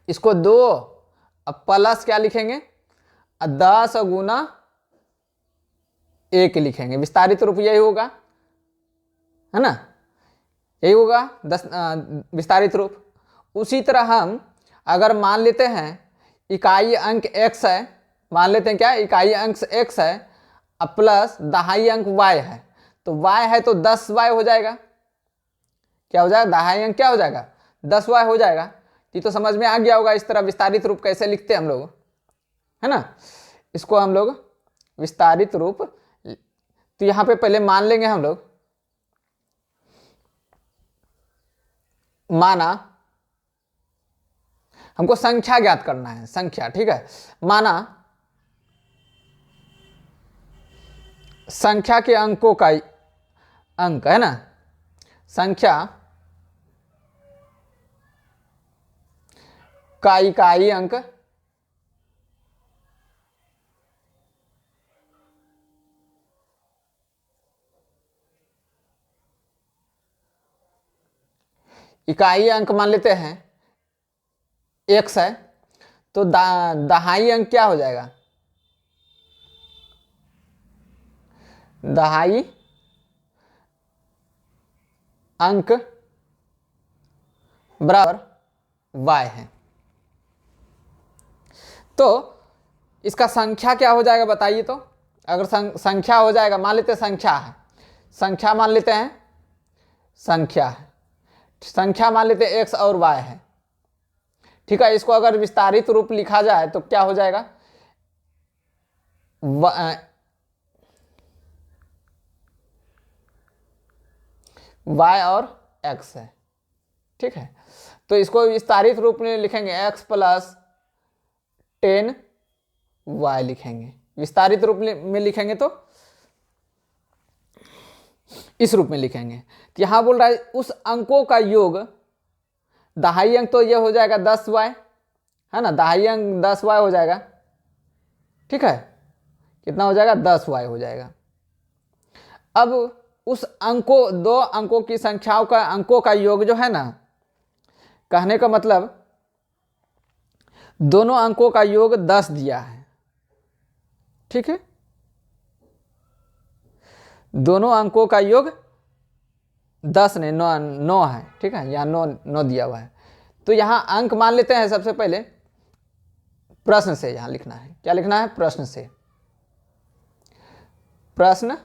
इसको 2 प्लस क्या लिखेंगे, 10 गुना 1 लिखेंगे। विस्तारित रूप यही होगा, है ना, यही होगा 10 विस्तारित रूप। उसी तरह हम अगर मान लेते हैं इकाई अंक x है, मान लेते हैं क्या, इकाई अंक x है प्लस दहाई अंक y है, तो y है तो 10y हो जाएगा। क्या हो जाएगा, दहाई अंक क्या हो जाएगा, 10y हो जाएगा। ये तो समझ में आ गया होगा इस तरह विस्तारित रूप कैसे लिखते हैं हम लोग, है ना। इसको हम लोग विस्तारित रूप, तो यहां पे पहले मान लेंगे हम लोग, माना हमको संख्या ज्ञात करना है, संख्या। ठीक है, माना संख्या के अंकों का अंक है ना, संख्या का इकाई अंक इकाई अंक मान लेते हैं x है, तो दहाई अंक क्या हो जाएगा, दहाई अंक बराबर y है। तो इसका संख्या क्या हो जाएगा बताइए तो। अगर संख्या हो जाएगा, मान लेते हैं संख्या है, संख्या मान लेते हैं, संख्या है, संख्या मान लेते हैं x और y है, ठीक है। इसको अगर विस्तारित रूप लिखा जाए तो क्या हो जाएगा, y और x है, ठीक है। तो इसको विस्तारित रूप में लिखेंगे x प्लस 10y लिखेंगे। विस्तारित रूप में लिखेंगे तो इस रूप में लिखेंगे। तो यहां बोल रहा है उस अंकों का योग, दहाई अंक तो ये हो जाएगा 10y, है ना, दहाई अंक 10y हो जाएगा, ठीक है। कितना हो जाएगा, 10y हो जाएगा। अब उस अंकों, दो अंकों की संख्याओं का अंकों का योग जो है ना, कहने का मतलब दोनों अंकों का योग 10 दिया है, ठीक है। दोनों अंकों का योग 10 नहीं 9 है, ठीक है। यहाँ 9 दिया हुआ है। तो यहाँ अंक मान लेते हैं। सबसे पहले प्रश्न से यहाँ लिखना है, क्या लिखना है, प्रश्न से, प्रश्न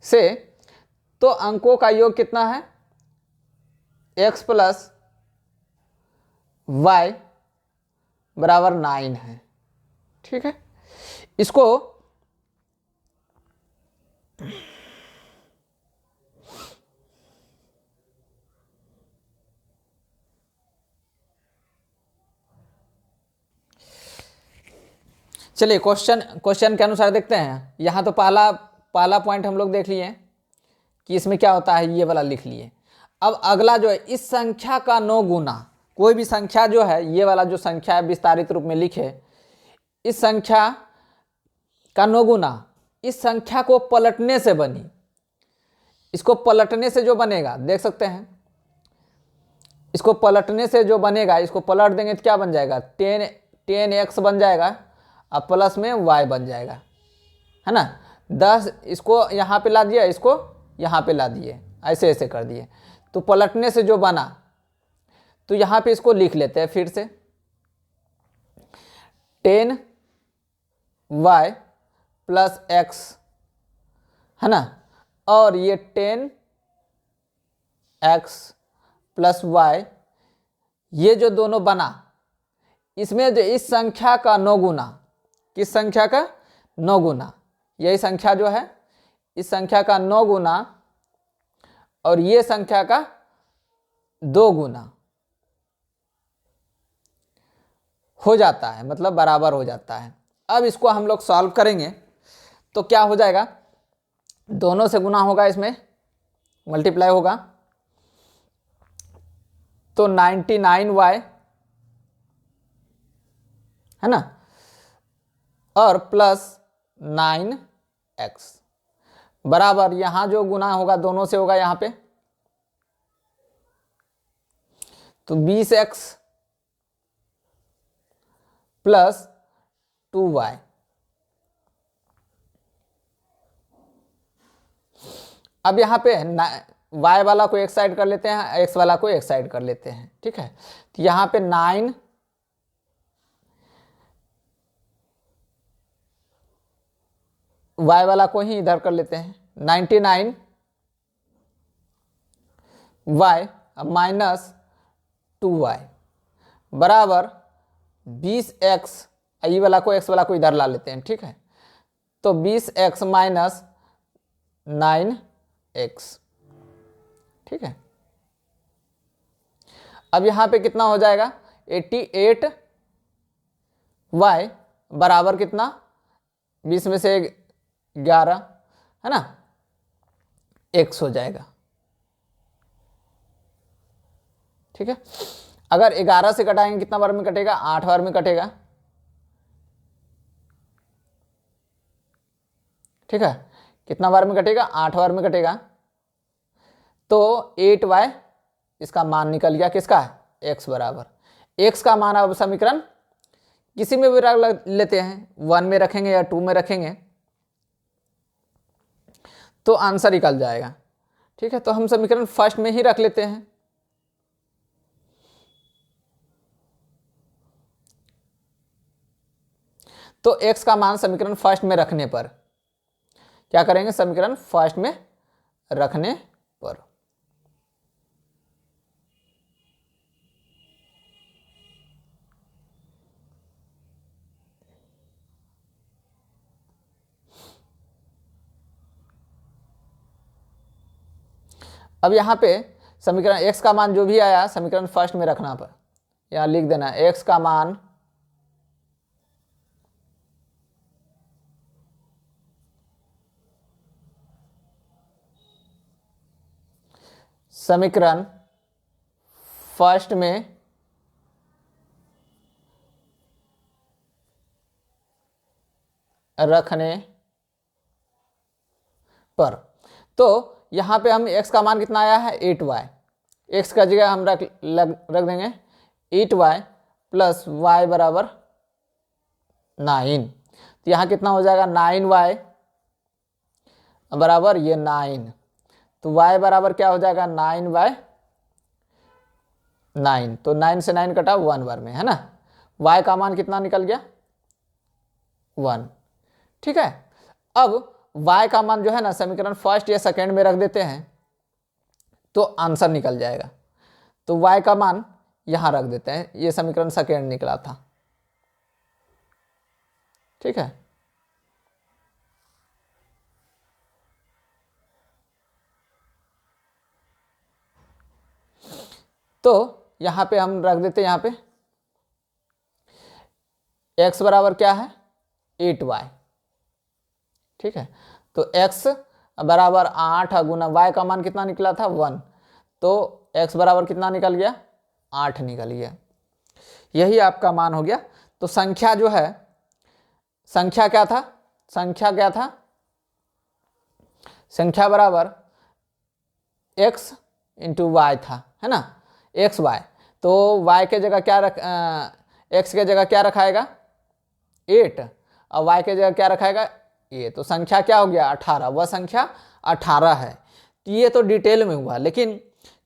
से। तो अंकों का योग कितना है, x प्लस y बराबर 9 है, ठीक है। इसको चलिए क्वेश्चन के अनुसार देखते हैं। यहाँ तो पहला पॉइंट हम लोग देख लिए कि इसमें क्या होता है, ये वाला लिख लिए। अब अगला जो है, इस संख्या का 9 गुना, कोई भी संख्या जो है, ये वाला जो संख्या है विस्तारित रूप में लिखे, इस संख्या का 9 गुना इस संख्या को पलटने से बनी। इसको पलटने से जो बनेगा देख सकते हैं, इसको पलटने से जो बनेगा, इसको पलट देंगे तो क्या बन जाएगा, 10x बन जाएगा, अब प्लस में y बन जाएगा, है ना। 10 इसको यहाँ पे ला दिया, इसको यहाँ पे ला दिए, ऐसे ऐसे कर दिए। तो पलटने से जो बना, तो यहाँ पे इसको लिख लेते हैं फिर से, 10y प्लस x, है ना, और ये 10x प्लस y, ये जो दोनों बना, इसमें जो इस संख्या का 9 गुना, किस संख्या का 9 गुना, यही संख्या जो है, इस संख्या का 9 गुना और ये संख्या का 2 गुना हो जाता है, मतलब बराबर हो जाता है। अब इसको हम लोग सॉल्व करेंगे तो क्या हो जाएगा, दोनों से गुना होगा, इसमें मल्टीप्लाई होगा, तो 99y, है ना, और प्लस 9x बराबर, यहां जो गुना होगा दोनों से होगा यहां पे, तो 20x प्लस 2y। अब यहां पे y वाला को एक साइड कर लेते हैं, x वाला को एक साइड कर लेते हैं, ठीक है। तो यहां पे 9 y वाला को ही इधर कर लेते हैं, 99 y माइनस 2y बराबर 20x, ई वाला को x वाला को इधर ला लेते हैं, ठीक है। तो 20x माइनस 9x, ठीक है। अब यहां पे कितना हो जाएगा, 88y बराबर कितना, 20 में से 11, है ना, x हो जाएगा, ठीक है। अगर 11 से घटाएंगे कितना बार में कटेगा, 8 बार में कटेगा, ठीक है। कितना बार में कटेगा, 8 बार में कटेगा। तो 8y इसका मान निकल गया, किसका, x बराबर, x का मान अब समीकरण किसी में भी रख लेते हैं, 1 में रखेंगे या 2 में रखेंगे तो आंसर निकल जाएगा, ठीक है, तो हम समीकरण फर्स्ट में ही रख लेते हैं। तो x का मान समीकरण फर्स्ट में रखने पर क्या करेंगे, समीकरण फर्स्ट में रखने पर अब यहां पे समीकरण x का मान जो भी आया समीकरण फर्स्ट में रखना पर यहां लिख देना x का मान समीकरण फर्स्ट में रखने पर। तो यहां पे हम x का मान कितना आया है 8y, x का जगह हम रख देंगे 8y प्लस y बराबर 9। तो यहां कितना हो जाएगा 9y बराबर ये 9, तो y बराबर क्या हो जाएगा 9/9। तो 9 से 9 कटा 1 बार में, है ना। y का मान कितना निकल गया 1। ठीक है, अब y का मान जो है ना समीकरण फर्स्ट या सेकेंड में रख देते हैं तो आंसर निकल जाएगा। तो y का मान यहां रख देते हैं, ये समीकरण सेकेंड निकला था। ठीक है, तो यहां पे हम रख देते हैं, यहां पे x बराबर क्या है 8y। ठीक है, तो x बराबर 8 गुना y का मान कितना निकला था 1, तो x बराबर कितना निकल गया 8 निकल गया। यही आपका मान हो गया। तो संख्या जो है, संख्या क्या था, संख्या क्या था, संख्या बराबर x इंटू वाई था, है ना, एक्स वाई। तो y के जगह क्या x के जगह क्या रखाएगा 8 और y के जगह क्या रखाएगा ये। तो संख्या क्या हो गया 18, वह संख्या 18 है। तो ये तो डिटेल में हुआ, लेकिन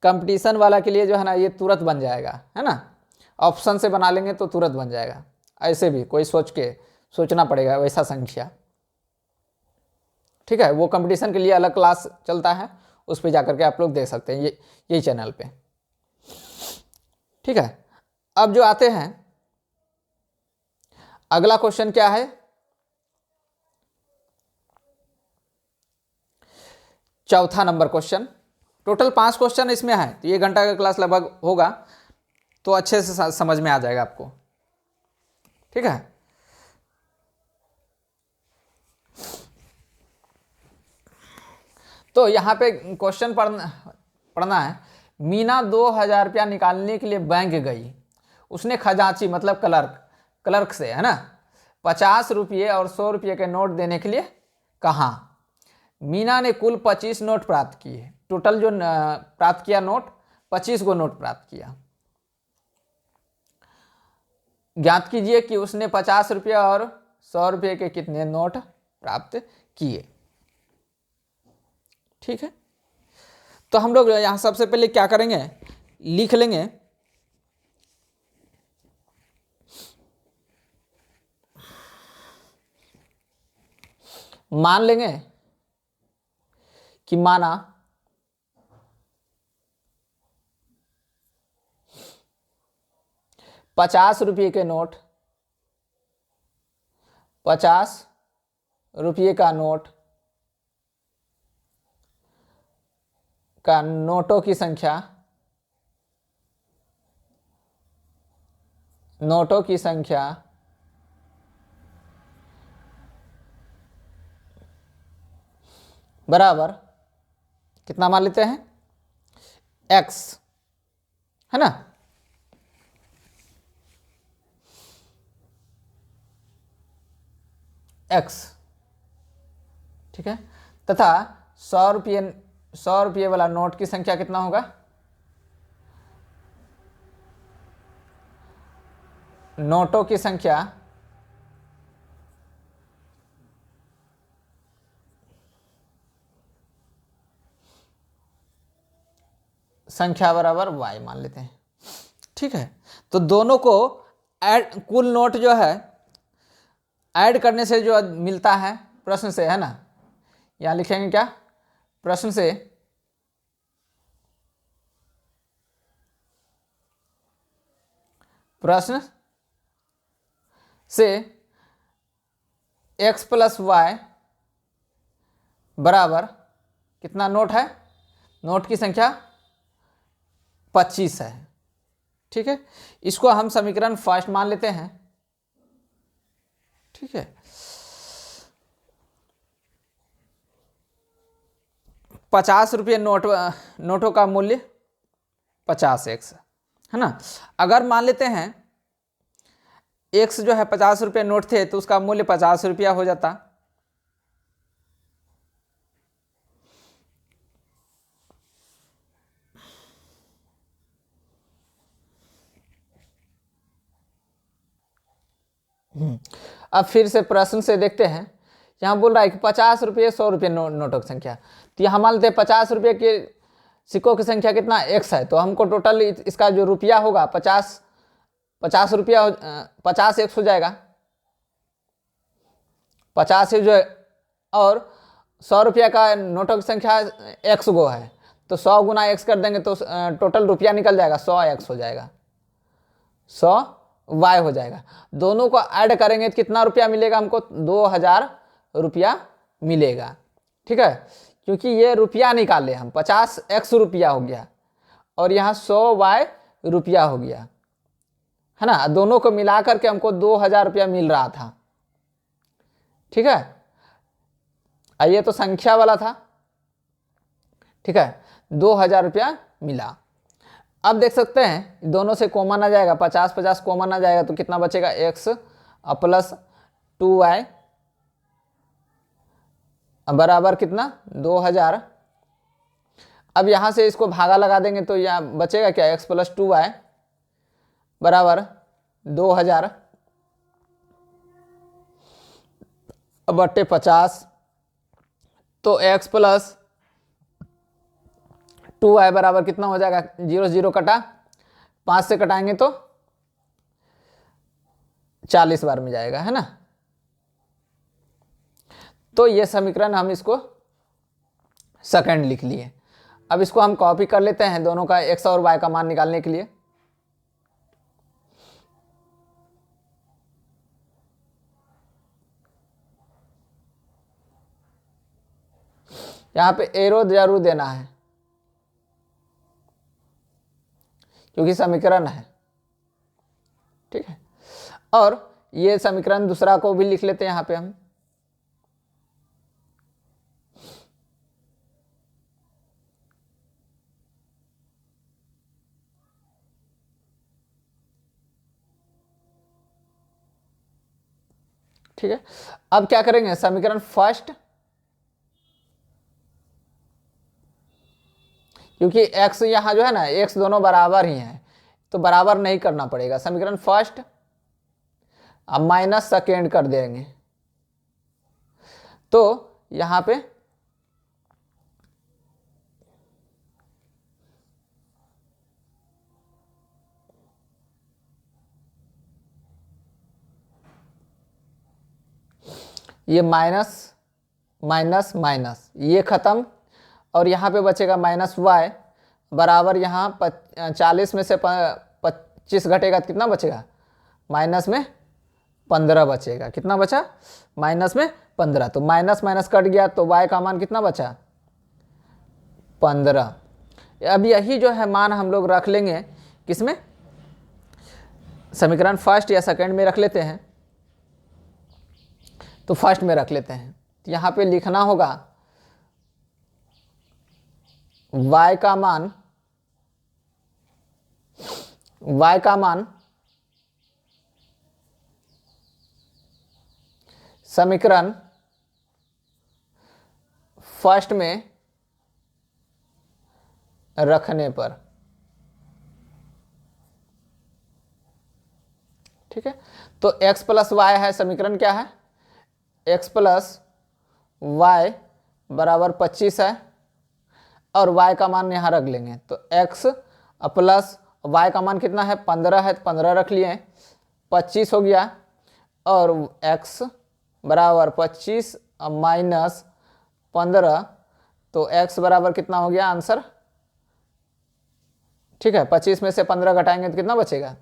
कंपटीशन वाला के लिए जो है ना ये तुरंत बन जाएगा, है ना। ऑप्शन से बना लेंगे तो तुरंत बन जाएगा, ऐसे भी कोई सोचना पड़ेगा वैसा संख्या। ठीक है, वो कंपटीशन के लिए अलग क्लास चलता है, उस पर जाकर के आप लोग देख सकते हैं यही चैनल पे। ठीक है, अब जो आते हैं अगला क्वेश्चन क्या है, चौथा नंबर क्वेश्चन। टोटल 5 क्वेश्चन इसमें है, तो ये घंटा का क्लास लगभग होगा, तो अच्छे से समझ में आ जाएगा आपको। ठीक है, तो यहां पे क्वेश्चन पढ़ना है। मीना 2000 रुपया निकालने के लिए बैंक गई। उसने खजांची मतलब क्लर्क से, है ना, 50 रुपये और 100 रुपये के नोट देने के लिए कहा। मीना ने कुल 25 नोट प्राप्त किए। टोटल जो प्राप्त किया नोट 25 को नोट प्राप्त किया। ज्ञात कीजिए कि उसने 50 रुपये और 100 रुपये के कितने नोट प्राप्त किए। ठीक है, तो हम लोग यहां सबसे पहले क्या करेंगे, लिख लेंगे मान लेंगे कि माना ₹50 के नोट, 50 रुपये का नोट का नोटों की संख्या, बराबर कितना मान लेते हैं x, है ना। x, ठीक है, तथा 100 रुपये वाला नोट की संख्या कितना होगा, नोटों की संख्या संख्या बराबर y मान लेते हैं। ठीक है, तो दोनों को ऐड, कुल नोट जो है ऐड करने से जो मिलता है प्रश्न से, है ना, यहाँ लिखेंगे क्या, प्रश्न से x प्लस वाई बराबर कितना नोट है, नोट की संख्या 25 है। ठीक है, इसको हम समीकरण फर्स्ट मान लेते हैं। ठीक है, 50 रुपये नोटों का मूल्य 50x है ना। अगर मान लेते हैं x जो है 50 रुपये नोट थे तो उसका मूल्य 50 रुपया हो जाता। अब फिर से प्रश्न से देखते हैं, यहाँ बोल रहा है कि 50 रुपये 100 रुपये नोटों की संख्या, तो यहाँ मान लेते हैं 50 रुपये के सिक्कों की संख्या कितना x है, तो हमको टोटल इसका जो रुपया होगा 50 रुपया 50 x हो जाएगा, 50 जो है, और 100 रुपया का नोटों की संख्या x गो है, तो 100 गुना x कर देंगे तो टोटल रुपया निकल जाएगा 100x हो जाएगा, 100y हो जाएगा। दोनों को ऐड करेंगे तो कितना रुपया मिलेगा हमको, 2000 रुपया मिलेगा। ठीक है, क्योंकि ये रुपया निकाले हम, 50x रुपया हो गया और यहाँ 100y रुपया हो गया, है ना। दोनों को मिला करके हमको 2000 रुपया मिल रहा था। ठीक है, ये तो संख्या वाला था। ठीक है, 2000 रुपया मिला। अब देख सकते हैं दोनों से कॉमन आ जाएगा, 50-50 कॉमन आ जाएगा तो कितना बचेगा, x प्लस 2y बराबर कितना, 2000। अब यहाँ से इसको भागा लगा देंगे तो यहाँ बचेगा क्या, x प्लस 2y बराबर 2000 बट्टे 50, तो x प्लस 2y बराबर कितना हो जाएगा, 0 0 कटा, 5 से कटाएंगे तो 40 बार में जाएगा, है ना। तो ये समीकरण हम इसको सेकंड लिख लिए। अब इसको हम कॉपी कर लेते हैं दोनों का x और y का मान निकालने के लिए। यहाँ पे एरो जरूर देना है क्योंकि समीकरण है। ठीक है, और ये समीकरण दूसरा को भी लिख लेते हैं यहाँ पे हम। ठीक है, अब क्या करेंगे, समीकरण फर्स्ट, क्योंकि x यहाँ जो है ना, x दोनों बराबर ही हैं तो बराबर नहीं करना पड़ेगा। समीकरण फर्स्ट अब माइनस सेकेंड कर देंगे तो यहाँ पे ये माइनस माइनस माइनस ये खत्म, और यहाँ पे बचेगा माइनस y बराबर, यहाँ 40 में से 25 घटेगा तो कितना बचेगा, माइनस में 15 बचेगा। कितना बचा, माइनस में 15, तो माइनस माइनस कट गया तो y का मान कितना बचा, 15। अब यही जो है मान हम लोग रख लेंगे किसमें, समीकरण फर्स्ट या सेकंड में रख लेते हैं। तो फर्स्ट में रख लेते हैं, तो यहाँ पे लिखना होगा y का मान समीकरण फर्स्ट में रखने पर। ठीक है, तो x प्लस वाई है, समीकरण क्या है, x प्लस वाई बराबर 25 है। और y का मान यहाँ रख लेंगे, तो x प्लस y का मान कितना है 15 है, तो 15 रख लिए, 25 हो गया, और x बराबर 25 माइनस 15, तो x बराबर कितना हो गया आंसर, ठीक है। 25 में से 15 घटाएंगे तो कितना बचेगा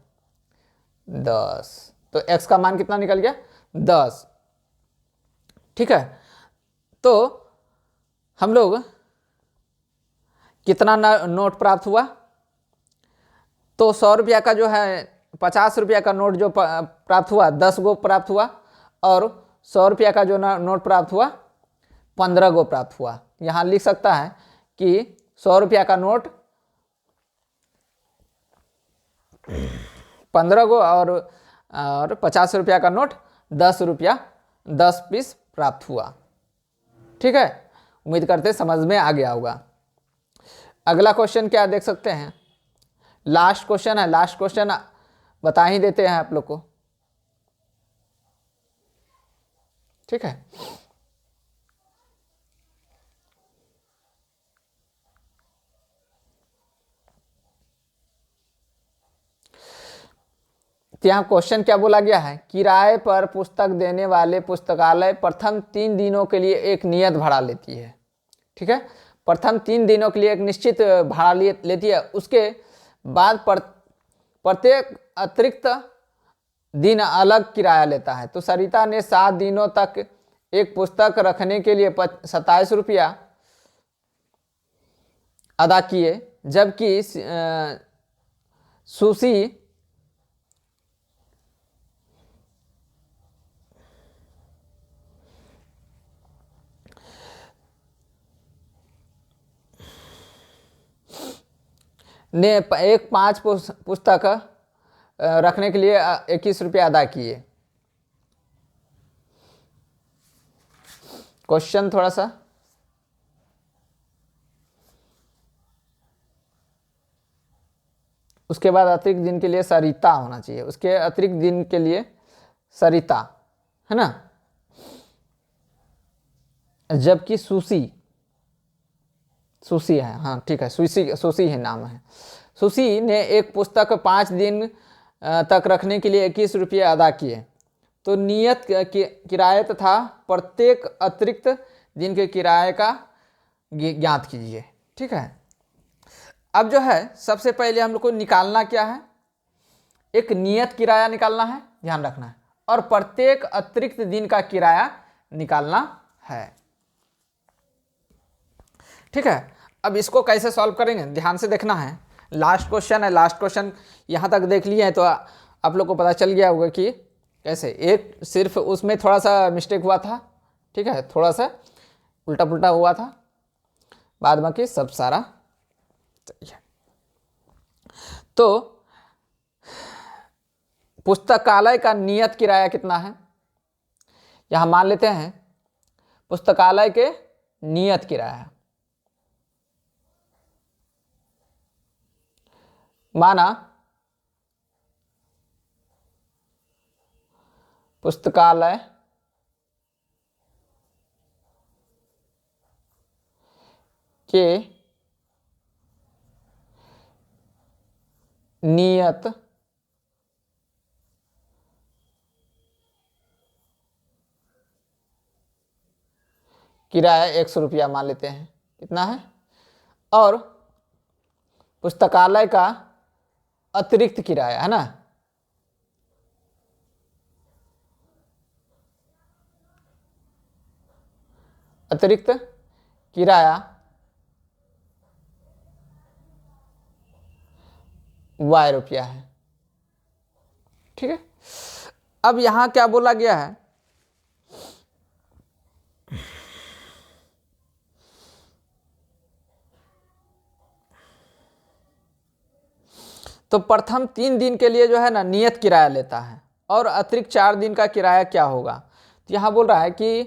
10, तो x का मान कितना निकल गया 10, ठीक है। तो हम लोग कितना नोट प्राप्त हुआ, तो 100 रुपया का जो है 50 रुपया का नोट जो प्राप्त हुआ 10 गो प्राप्त हुआ, और 100 रुपया का जो नोट प्राप्त हुआ 15 गो प्राप्त हुआ। यहाँ लिख सकता है कि 100 रुपया का नोट 15 गो और 50 रुपया का नोट 10 रुपया 10 पीस प्राप्त हुआ, ठीक है। उम्मीद करते समझ में आ गया होगा। अगला क्वेश्चन क्या देख सकते हैं, लास्ट क्वेश्चन है, लास्ट क्वेश्चन बता ही देते हैं आप लोग को, ठीक है। तो यहाँ क्वेश्चन क्या बोला गया है, किराए पर पुस्तक देने वाले पुस्तकालय प्रथम 3 दिनों के लिए एक नियत भाड़ा लेती है, ठीक है। प्रथम 3 दिनों के लिए एक निश्चित भाड़ा लेती है, उसके बाद प्रत्येक अतिरिक्त दिन अलग किराया लेता है। तो सरिता ने 7 दिनों तक एक पुस्तक रखने के लिए 27 रुपया अदा किए, जबकि सुशी ने एक 5 पुस्तक रखने के लिए 21 रुपया अदा किए। क्वेश्चन थोड़ा सा, उसके बाद अतिरिक्त दिन के लिए सरिता होना चाहिए, उसके अतिरिक्त दिन के लिए सरिता, है ना, जबकि सुशी है, हाँ ठीक है, सुशी है नाम है। सुशी ने एक पुस्तक 5 दिन तक रखने के लिए 21 रुपये अदा किए। तो नियत किराए तथा प्रत्येक अतिरिक्त दिन के किराए का ज्ञात कीजिए, ठीक है। अब जो है सबसे पहले हम लोग को निकालना क्या है, एक नियत किराया निकालना है, ध्यान रखना है, और प्रत्येक अतिरिक्त दिन का किराया निकालना है, ठीक है। अब इसको कैसे सॉल्व करेंगे ध्यान से देखना है, लास्ट क्वेश्चन है, लास्ट क्वेश्चन यहाँ तक देख लिए हैं तो आप लोग को पता चल गया होगा कि कैसे, एक सिर्फ उसमें थोड़ा सा मिस्टेक हुआ था, ठीक है, थोड़ा सा उल्टा पुल्टा हुआ था, बाद बाकी सब सारा सही है। तो पुस्तकालय का नियत किराया कितना है, यहां मान लेते हैं पुस्तकालय के नियत किराया, माना पुस्तकालय के नियत किराया 100 रुपया मान लेते हैं, कितना है, और पुस्तकालय का अतिरिक्त किराया है ना, अतिरिक्त किराया y रुपया है, ठीक है। अब यहां क्या बोला गया है, तो प्रथम 3 दिन के लिए जो है ना नियत किराया लेता है, और अतिरिक्त 4 दिन का किराया क्या होगा, तो यहां बोल रहा है कि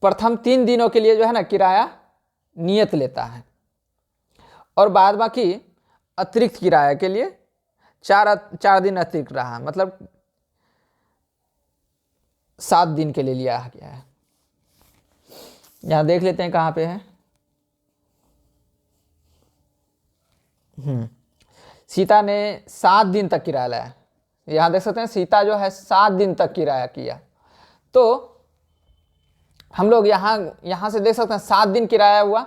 प्रथम 3 दिनों के लिए जो है ना किराया नियत लेता है, और बाद बाकी अतिरिक्त किराया के लिए 4 दिन अतिरिक्त रहा, मतलब 7 दिन के लिए लिया गया है, यहाँ देख लेते हैं कहाँ पे है। सीता ने 7 दिन तक किराया लाया। यहाँ देख सकते हैं सीता जो है 7 दिन तक किराया किया। तो हम लोग यहाँ से देख सकते हैं 7 दिन किराया हुआ,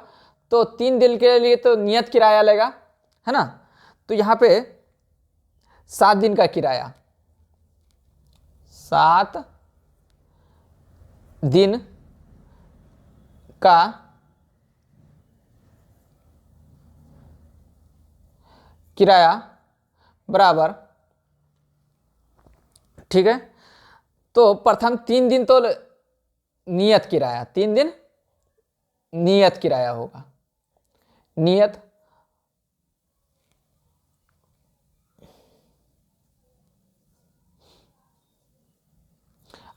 तो 3 दिन के लिए तो नियत किराया लेगा, है ना। तो यहाँ पे 7 दिन का किराया, 7 दिन का किराया बराबर, ठीक है। तो प्रथम 3 दिन तो नियत किराया, 3 दिन नियत किराया होगा, नियत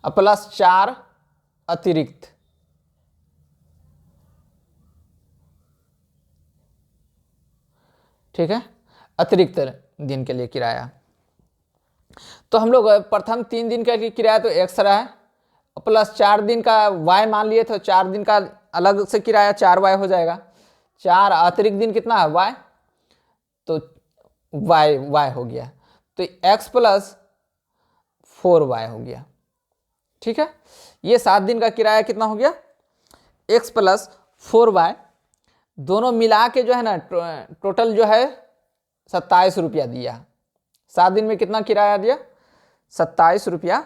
प्लस 4 अतिरिक्त, ठीक है, अतिरिक्त दिन के लिए किराया। तो हम लोग प्रथम 3 दिन का किराया तो एक्स रहा है, प्लस 4 दिन का वाई मान लिए, तो 4 दिन का अलग से किराया 4 वाई हो जाएगा। 4 अतिरिक्त दिन कितना है वाई, तो वाई हो गया, तो एक्स प्लस 4 वाई हो गया, ठीक है। ये 7 दिन का किराया कितना हो गया, एक्स प्लस 4 वाई, दोनों मिला के जो है ना टोटल जो है 27 रुपया दिया। 7 दिन में कितना किराया दिया, 27 रुपया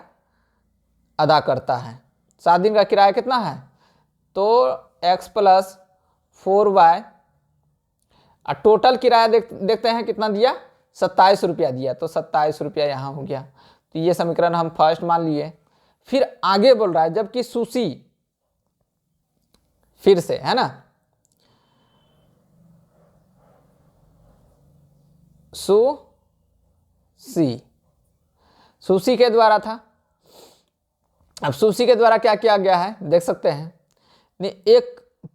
अदा करता है। 7 दिन का किराया कितना है, तो एक्स प्लस 4 वाई, और टोटल किराया देखते हैं कितना दिया, 27 रुपया दिया, तो 27 रुपया यहाँ हो गया। तो ये समीकरण हम फर्स्ट मान लिए। फिर आगे बोल रहा है, जबकि सुशी, फिर से है ना, सुशी के द्वारा था। अब सुशी के द्वारा क्या किया गया है देख सकते हैं, ने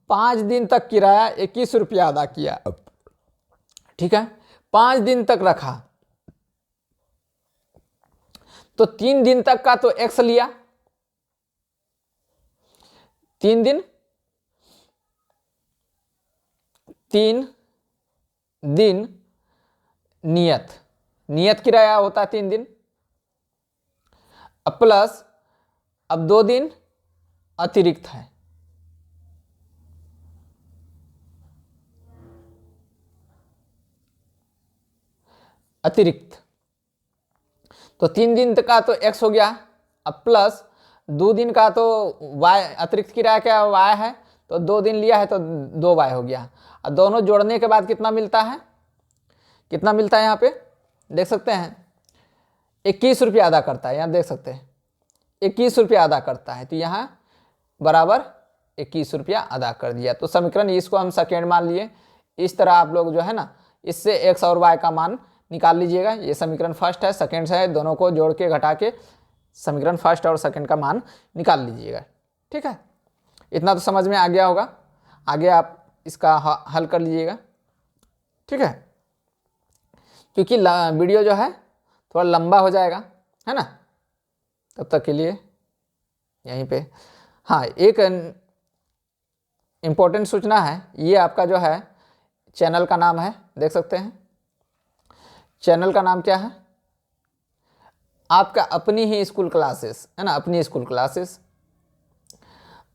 5 दिन तक किराया 21 रुपया अदा किया, ठीक है, 5 दिन तक रखा, तो 3 दिन तक का तो एक्स लिया, 3 दिन नियत किराया होता है 3 दिन, प्लस अब 2 दिन अतिरिक्त है, अतिरिक्त, तो 3 दिन का तो एक्स हो गया, अब प्लस 2 दिन का तो वाई, अतिरिक्त किराया क्या वाई है, तो 2 दिन लिया है तो 2 वाई हो गया। और दोनों जोड़ने के बाद कितना मिलता है, कितना मिलता है यहाँ पे देख सकते हैं, 21 रुपया अदा करता है, यहाँ देख सकते हैं 21 रुपया अदा करता है, तो यहाँ बराबर 21 रुपया अदा कर दिया। तो समीकरण इसको हम सेकेंड मान लिए। इस तरह आप लोग जो है ना, इससे एक्स और वाई का मान निकाल लीजिएगा। ये समीकरण फर्स्ट है, सेकेंड है, दोनों को जोड़ के घटा के समीकरण फर्स्ट और सेकेंड का मान निकाल लीजिएगा, ठीक है। इतना तो समझ में आ गया होगा, आगे आप इसका हल कर लीजिएगा, ठीक है, क्योंकि वीडियो जो है थोड़ा लंबा हो जाएगा, है ना। तब तक के लिए यहीं पे, हाँ, एक इम्पोर्टेंट सूचना है, ये आपका जो है चैनल का नाम है, देख सकते हैं चैनल का नाम क्या है, आपका अपनी ही स्कूल क्लासेस, है ना, अपनी स्कूल क्लासेस।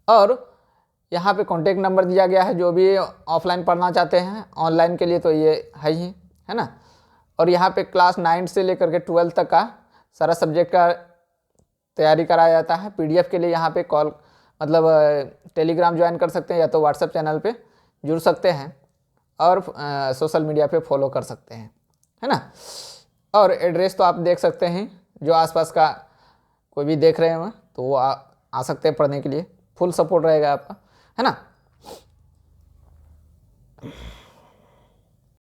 और यहाँ पे कॉन्टेक्ट नंबर दिया गया है, जो भी ऑफलाइन पढ़ना चाहते हैं, ऑनलाइन के लिए तो ये है ही, है ना। और यहाँ पे क्लास 9 से लेकर के 12 तक का सारा सब्जेक्ट का तैयारी कराया जाता है। पीडीएफ के लिए यहाँ पे कॉल, मतलब टेलीग्राम ज्वाइन कर सकते हैं, या तो व्हाट्सएप चैनल पे जुड़ सकते हैं, और सोशल मीडिया पे फॉलो कर सकते हैं, है ना। और एड्रेस तो आप देख सकते हैं, जो आसपास का कोई भी देख रहे हैं तो वो आ सकते हैं पढ़ने के लिए, फुल सपोर्ट रहेगा आपका, है ना।